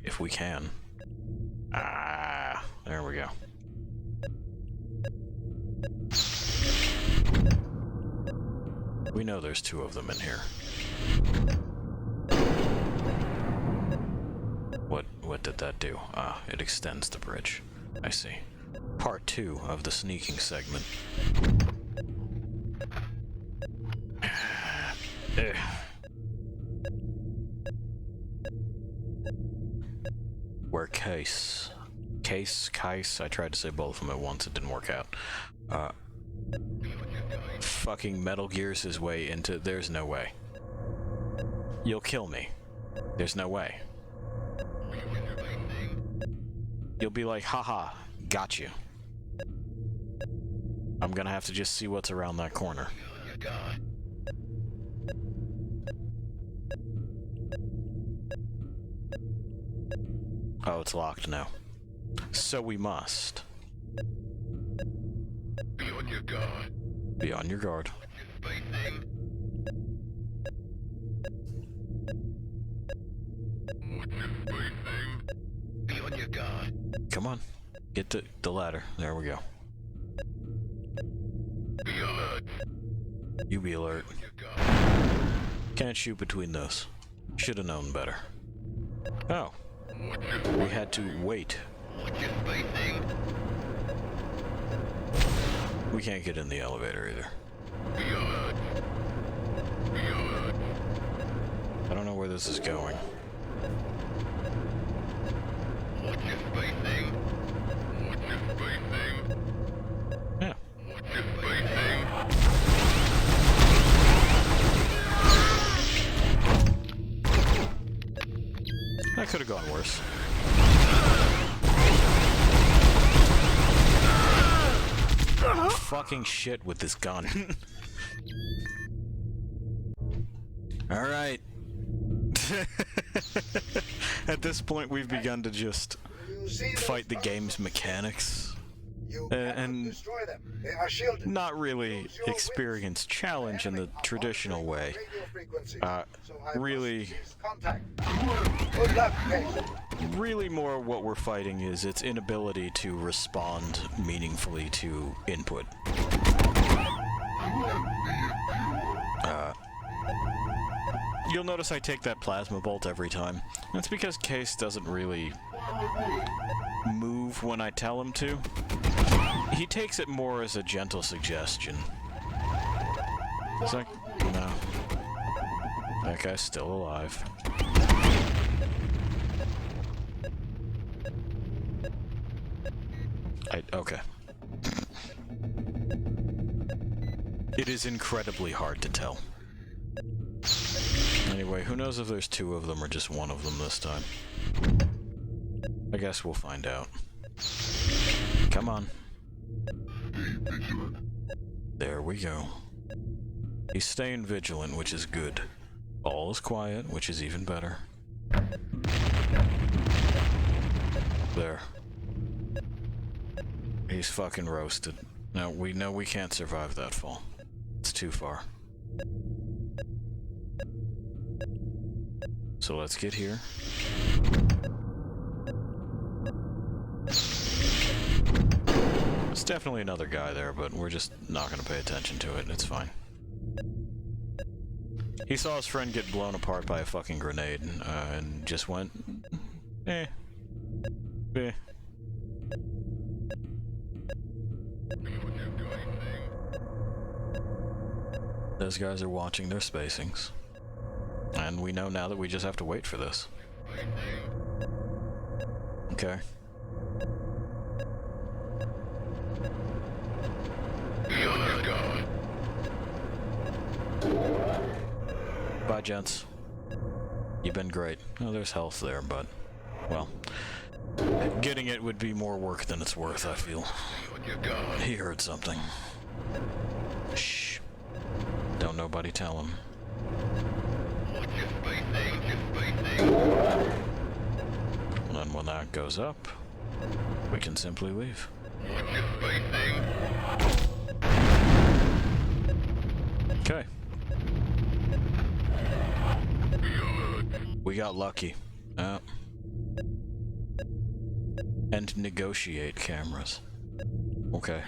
If we can. Ah, there we go. We know there's two of them in here. What did that do? Ah, it extends the bridge. I see. Part 2 of the sneaking segment. Where Case, I tried to say both of them at once, it didn't work out. Fucking Metal Gears his way into... There's no way. You'll kill me. There's no way. You'll be like, haha, got you. I'm gonna have to just see what's around that corner. Oh, it's locked now. So we must. Be on your guard. Be on your guard. Facing. Watch your facing. Be on your guard. Come on. Get the ladder. There we go. Be alert. You be alert. On your guard. Can't shoot between those. Should have known better. Oh. Watch your We had to wait. Watch your facing. We can't get in the elevator either. Be alert. Be alert. I don't know where this is going. Watch your facing. Watch your facing. Yeah. Watch your facing. That could have gone worse. Fucking shit with this gun. Alright. At this point, we've begun to just You see those fight the buttons? game's mechanics. You and cannot destroy them. They are shielded. Not really experience challenge in the traditional way. Really, Good luck, Case. really more what we're fighting is its inability to respond meaningfully to input. You'll notice I take that plasma bolt every time. That's because Case doesn't really move when I tell him to. He takes it more as a gentle suggestion. It's like, no. That guy's still alive. Okay. It is incredibly hard to tell. Anyway, who knows if there's two of them or just one of them this time. I guess we'll find out. Come on. There we go. He's staying vigilant, which is good. All is quiet, which is even better. There. He's fucking roasted. Now, we know we can't survive that fall. It's too far. So let's get here. There's definitely another guy there, but we're just not gonna pay attention to it. It's fine. He saw his friend get blown apart by a fucking grenade, and just went, eh. Those guys are watching their spacings. And we know now that we just have to wait for this. Okay. Bye, gents. You've been great. Oh, there's health there, but, well, getting it would be more work than it's worth, I feel. He heard something. Shh. Don't nobody tell him. And then when that goes up, we can simply leave. Okay. We got lucky. And negotiate cameras. Okay.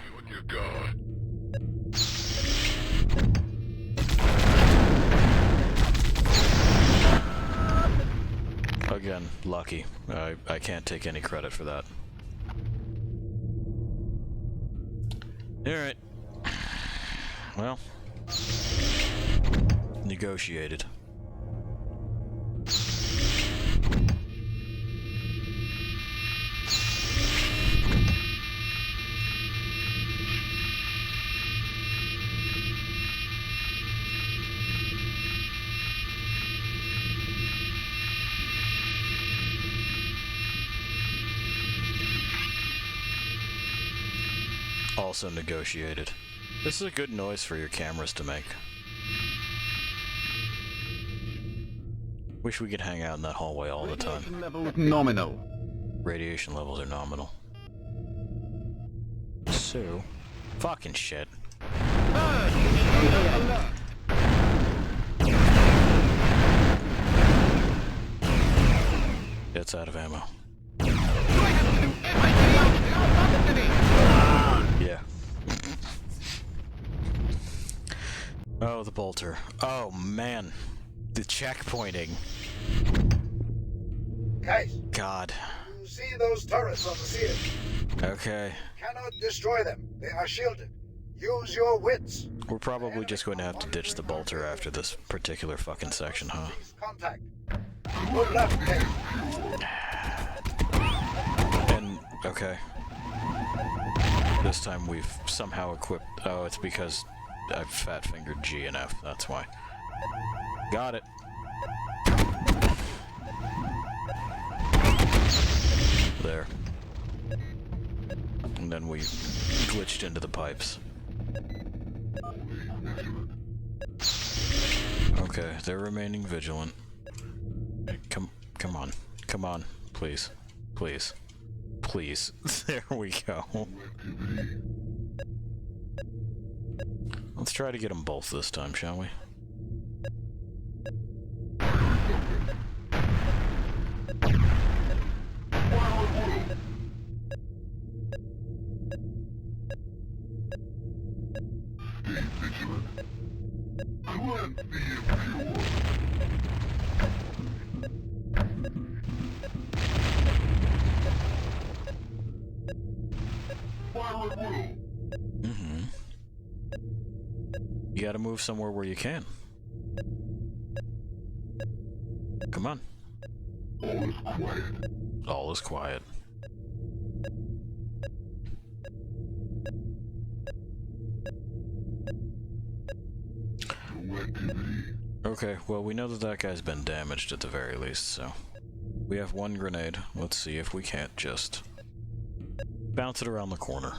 Again, lucky. I can't take any credit for that. Alright. Well. Negotiated. Also negotiated. This is a good noise for your cameras to make. Wish we could hang out in that hallway all the time. Radiation levels nominal. Radiation levels are nominal. So, fucking shit. Bird, alert. It's out of ammo. Do I have to do everything else today? Yeah. Oh, the bolter. Oh, man. The checkpointing. Guys, God. you see those turrets on the ceiling? Okay. Cannot destroy them. They are shielded. Use your wits. We're probably just going to have to ditch the bolter after this particular fucking section, huh? Cease contact. Good luck, Case. And, okay. This time we've somehow equipped... Oh, it's because I've fat-fingered G and F, that's why. Got it. There. And then we glitched into the pipes. Okay, they're remaining vigilant. Come on, please, please, please. There we go. Let's try to get them both this time, shall we? You gotta move somewhere where you can. Come on. All is quiet. Okay, well, we know that that guy's been damaged at the very least, so... We have one grenade. Let's see if we can't just... bounce it around the corner.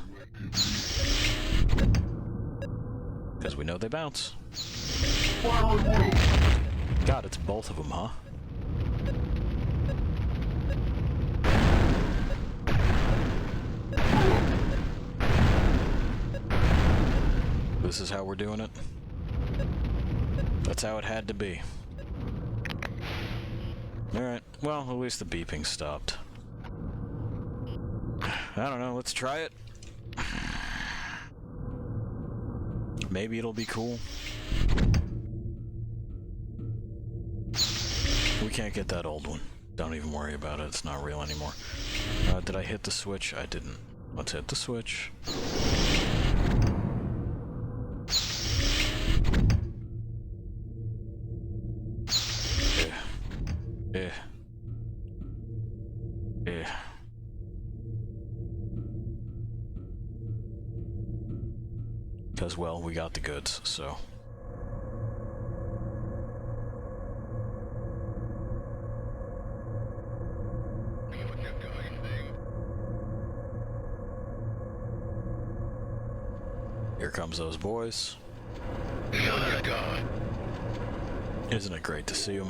Because we know they bounce. God, it's both of them, huh? This is how we're doing it? That's how it had to be. Alright, well, at least the beeping stopped. I don't know, let's try it. Maybe it'll be cool. We can't get that old one. Don't even worry about it, it's not real anymore. Did I hit the switch? I didn't. Let's hit the switch. Because, well, we got the goods, so... Here comes those boys. Isn't it great to see them?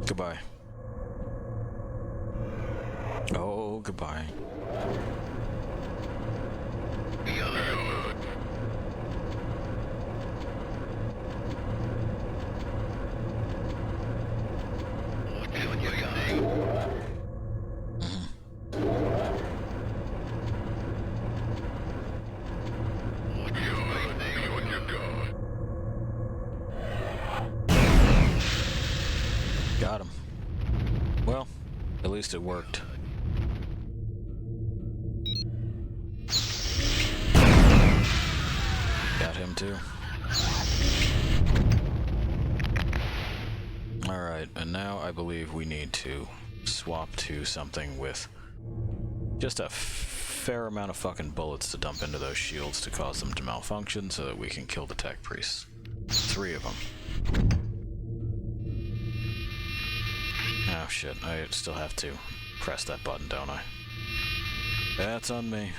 Goodbye. Oh, goodbye. Got him. Well, at least it worked. Got him too. Alright, and now I believe we need to swap to something with just a fair amount of fucking bullets to dump into those shields to cause them to malfunction so that we can kill the tech priests. 3 of them. Oh shit, I still have to press that button, don't I? That's on me.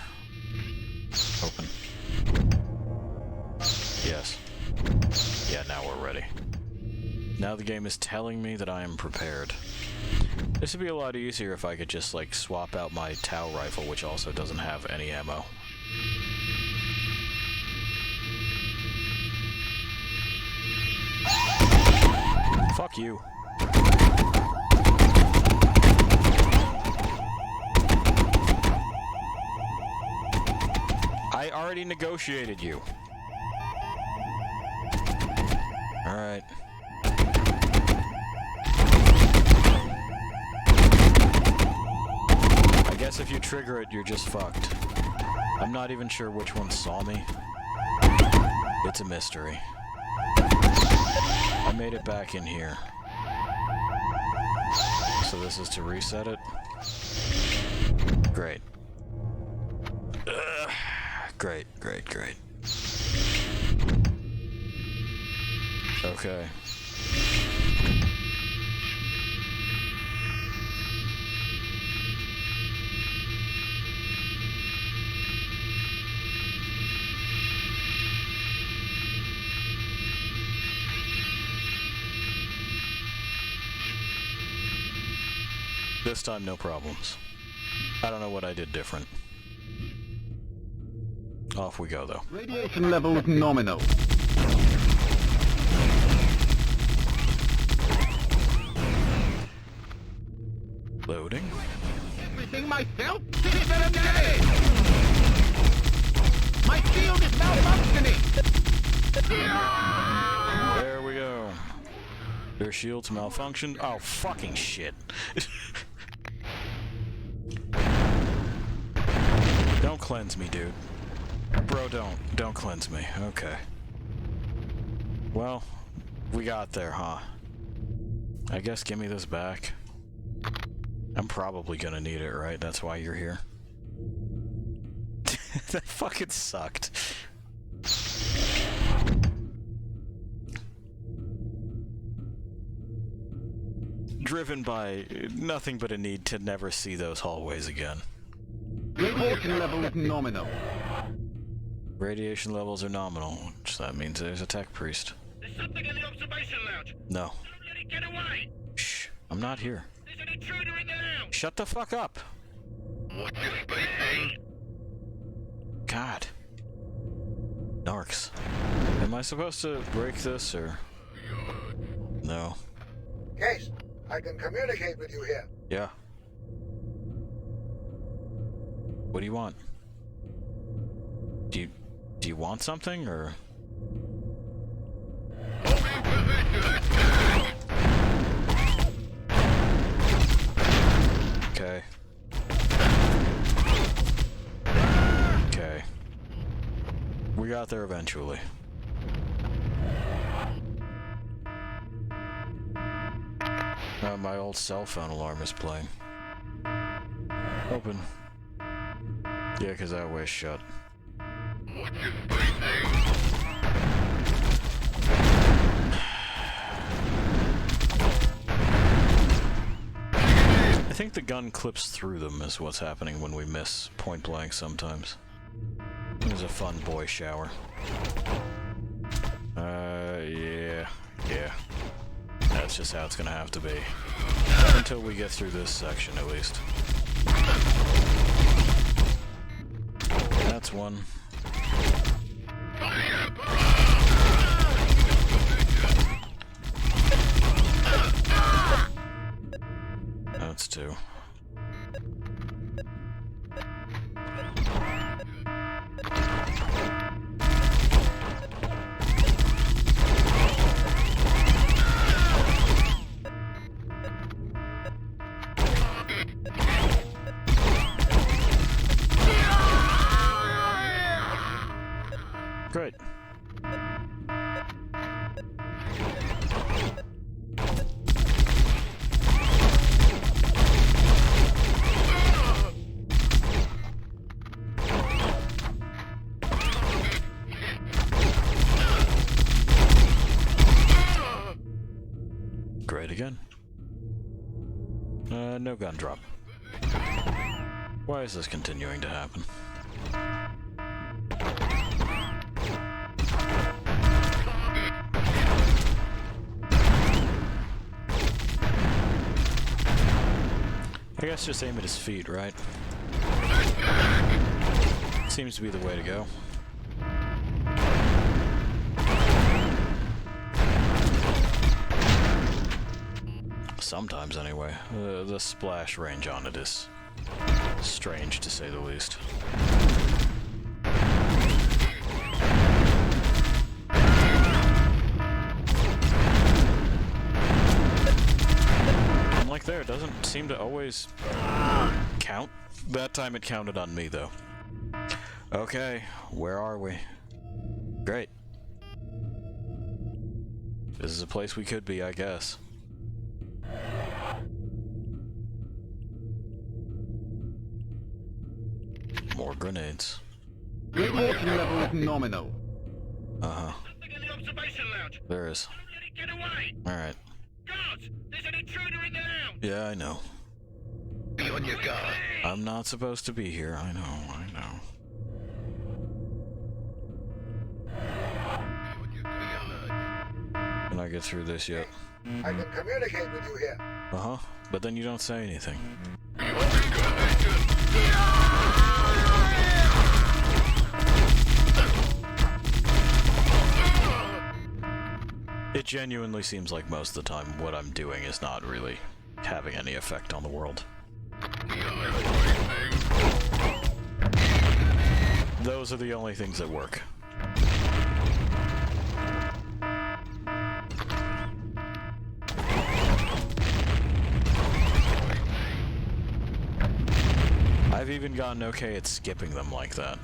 Open. Yes. Yeah, now we're ready. Now the game is telling me that I am prepared. This would be a lot easier if I could just, like, swap out my Tau rifle, which also doesn't have any ammo. Fuck you. I already negotiated you. Alright. I guess if you trigger it, you're just fucked. I'm not even sure which one saw me. It's a mystery. I made it back in here. So this is to reset it? Great. Great. Okay. This time, no problems. I don't know what I did different. Off we go, though. Radiation levels nominal. Loading. Everything myself? My shield is malfunctioning! There we go. Their shield's malfunctioned. Oh, fucking shit. Don't cleanse me, dude. Bro, don't cleanse me. Okay. Well, we got there, huh? I guess give me this back. I'm probably gonna need it, right? That's why you're here. That fucking sucked. Driven by nothing but a need to never see those hallways again. Radiation levels nominal. Radiation levels are nominal, which that means there's a tech priest. There's something in the observation lounge. No. Don't let it get away. Shh, I'm not here. There's an intruder in the lounge. Shut the fuck up. What's this place saying? God. Narcs. Am I supposed to break this, or...? No. Case, I can communicate with you here. Yeah. What do you want? Do you want something, or...? Okay. Okay. We got there eventually. My old cell phone alarm is playing. Open. Yeah, 'cause that way's shut. I think the gun clips through them is what's happening when we miss point blank sometimes. It was a fun boy shower. Yeah. That's just how it's gonna have to be. Until we get through this section, at least. That's one. That's two. Great. Great again. No gun drop. Why is this continuing to happen? I guess just aim at his feet, right? Seems to be the way to go. Sometimes, anyway. The splash range on it is strange, to say the least. Unlike there, it doesn't seem to always count. That time it counted on me, though. Okay, where are we? Great. This is a place we could be, I guess. More grenades. Radiation level nominal. Uh-huh. Something in the observation lounge. There is. Don't let it get away. Alright. Guards, there's an intruder in the lounge. Yeah, I know. Be on your guard. I'm not supposed to be here. I know, I know. Can I get through this yet? I can communicate with you here. Uh-huh. But then you don't say anything. It genuinely seems like most of the time what I'm doing is not really having any effect on the world. Those are the only things that work. I've even gotten okay at skipping them like that.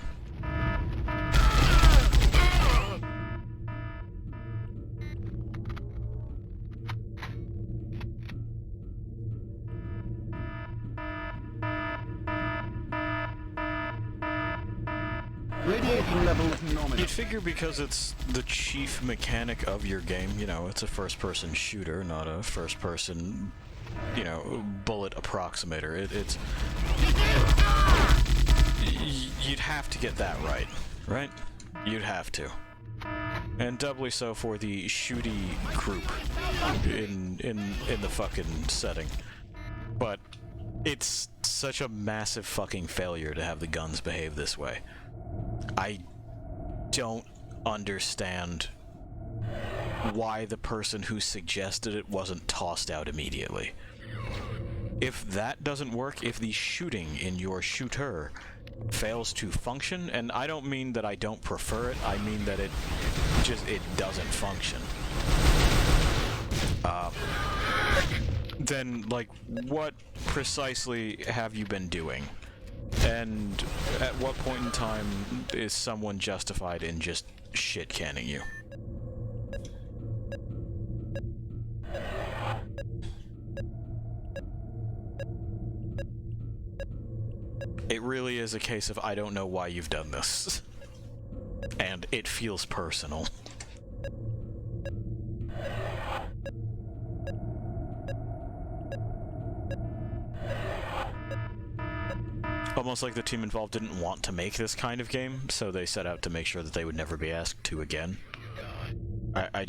Radiation level nominal. You'd figure because it's the chief mechanic of your game, you know, it's a first-person shooter, not a first-person, you know, bullet approximator. It's... You'd have to get that right, right? You'd have to. And doubly so for the shooty group in the fucking setting. But it's such a massive fucking failure to have the guns behave this way. I don't understand why the person who suggested it wasn't tossed out immediately. If that doesn't work, if the shooting in your shooter fails to function, and I don't mean that I don't prefer it, I mean that it doesn't function. Then, like, what precisely have you been doing? And at what point in time is someone justified in just shit-canning you? It really is a case of I don't know why you've done this. And it feels personal. Almost like the team involved didn't want to make this kind of game, so they set out to make sure that they would never be asked to again. I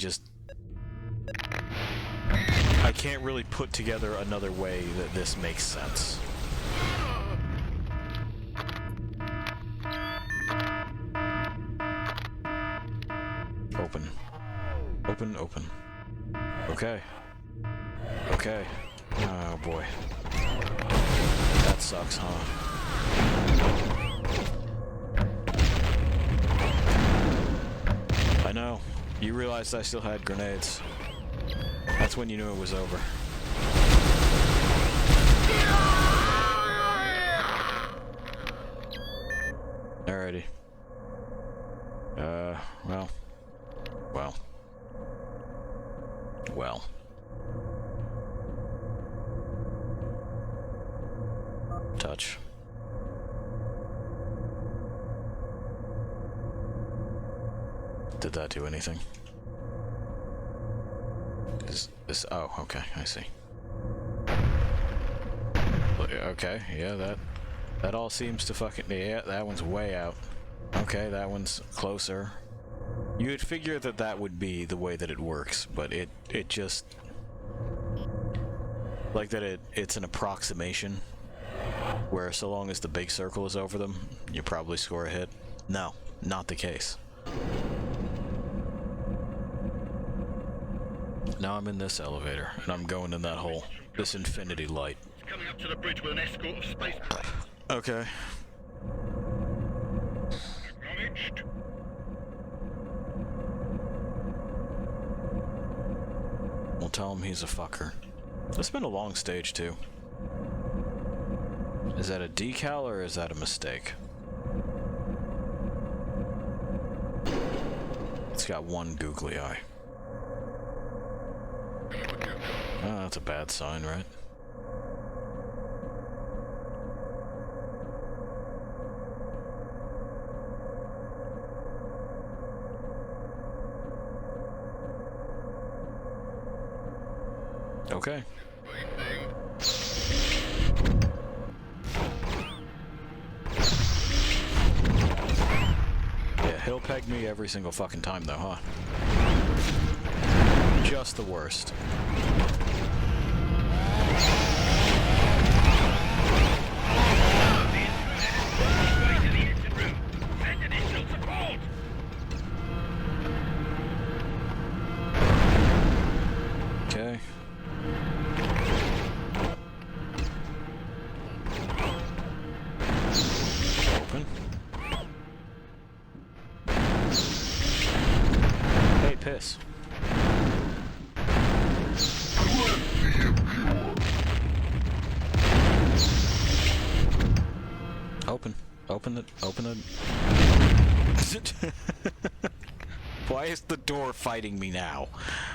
can't really put together another way that this makes sense. Open. Open, open. Okay. Okay. Oh boy. That sucks, huh? I know. You realized I still had grenades. That's when you knew it was over. Alrighty. Well. Touch. Did that do anything? Oh, okay, I see. Okay, yeah, that all seems to fucking... Yeah, that one's way out. Okay, that one's closer. You would figure that that would be the way that it works, but it just... Like that it's an approximation, where so long as the big circle is over them, you probably score a hit. No, not the case. Now I'm in this elevator, and I'm going in that hole. This infinity light. It's coming up to the bridge with an escort of space planes. Okay. Acknowledged. We'll tell him he's a fucker. It's been a long stage, too. Is that a decal, or is that a mistake? It's got one googly eye. Oh, that's a bad sign, right? Okay. Yeah, he'll peg me every single fucking time, though, huh? Just the worst. Okay. Open. Hey, piss. Open. Open it. Open it. Why is the door fighting me now?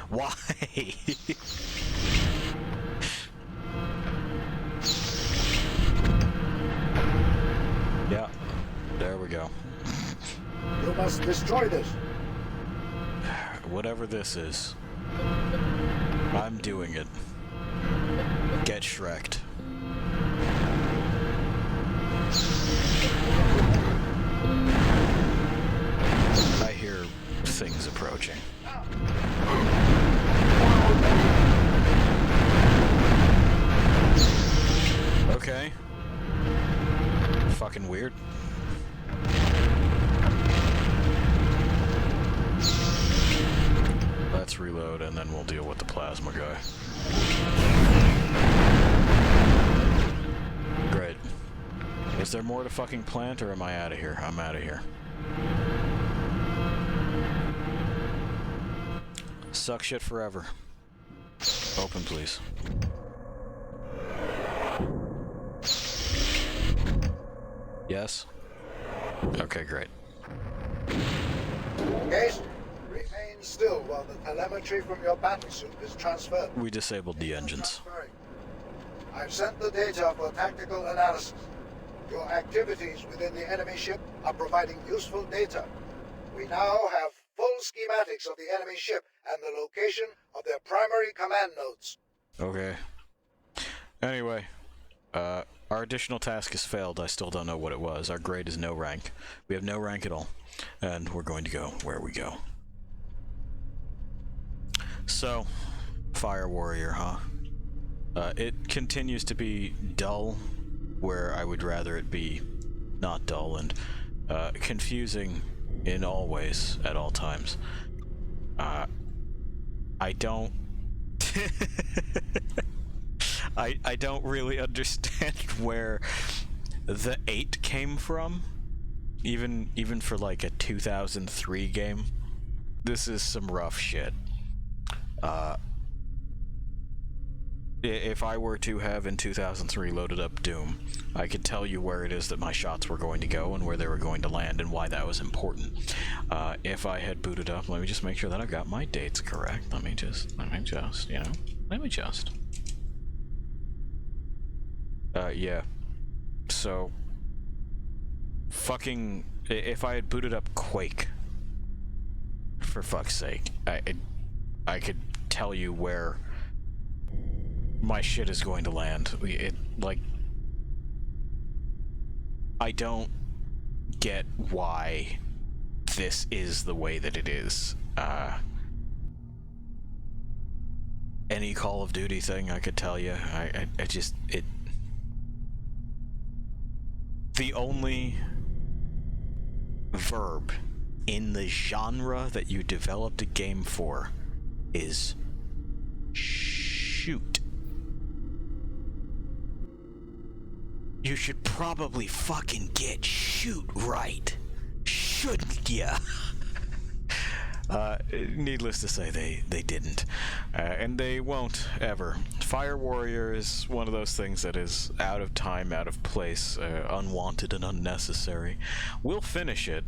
Why? Yeah. There we go. You must destroy this. Whatever this is. I'm doing it. Get Shrek'd. I hear things approaching. Okay. Fucking weird. Let's reload and then we'll deal with the plasma guy. Great. Is there more to fucking plant, or am I out of here? I'm out of here. Suck shit forever. Open, please. Yes? Okay, great. Case, remain still while the telemetry from your battlesuit is transferred. We disabled the engines. Transferring. I've sent the data for tactical analysis. Your activities within the enemy ship are providing useful data. We now have full schematics of the enemy ship and the location of their primary command nodes. Okay. Anyway, our additional task has failed. I still don't know what it was. Our grade is no rank. We have no rank at all. And we're going to go where we go. So, Fire Warrior, huh? It continues to be dull, where I would rather it be not dull, and confusing in all ways, at all times. I don't... I don't really understand where the 8 came from, even for like a 2003 game. This is some rough shit. If I were to have in 2003 loaded up Doom, I could tell you where it is that my shots were going to go and where they were going to land and why that was important. If I had booted up, let me just make sure that I got my dates correct. Let me just, you know, yeah. So, fucking, if I had booted up Quake, for fuck's sake, I could tell you where my shit is going to land. I don't get why this is the way that it is. Any Call of Duty thing I could tell you, the only verb in the genre that you developed a game for is shoot. You should probably fucking get shoot right, shouldn't ya? Needless to say, they didn't. And they won't ever. Fire Warrior is one of those things that is out of time, out of place, unwanted and unnecessary. We'll finish it,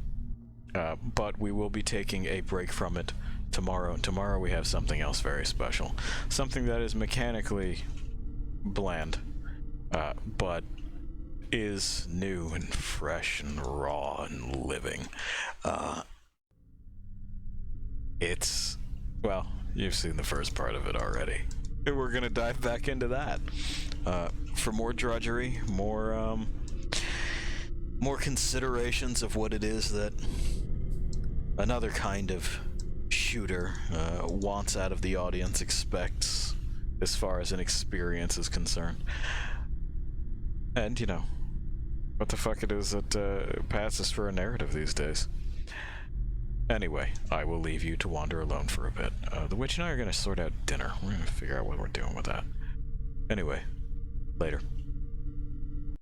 but we will be taking a break from it tomorrow. Tomorrow we have something else very special. Something that is mechanically bland, but is new and fresh and raw and living. It's, well, you've seen the first part of it already. And we're gonna dive back into that. For more drudgery, more considerations of what it is that another kind of shooter wants out of the audience, expects, as far as an experience is concerned. And, you know, what the fuck it is that passes for a narrative these days. Anyway, I will leave you to wander alone for a bit. The witch and I are going to sort out dinner. We're going to figure out what we're doing with that. Anyway, later.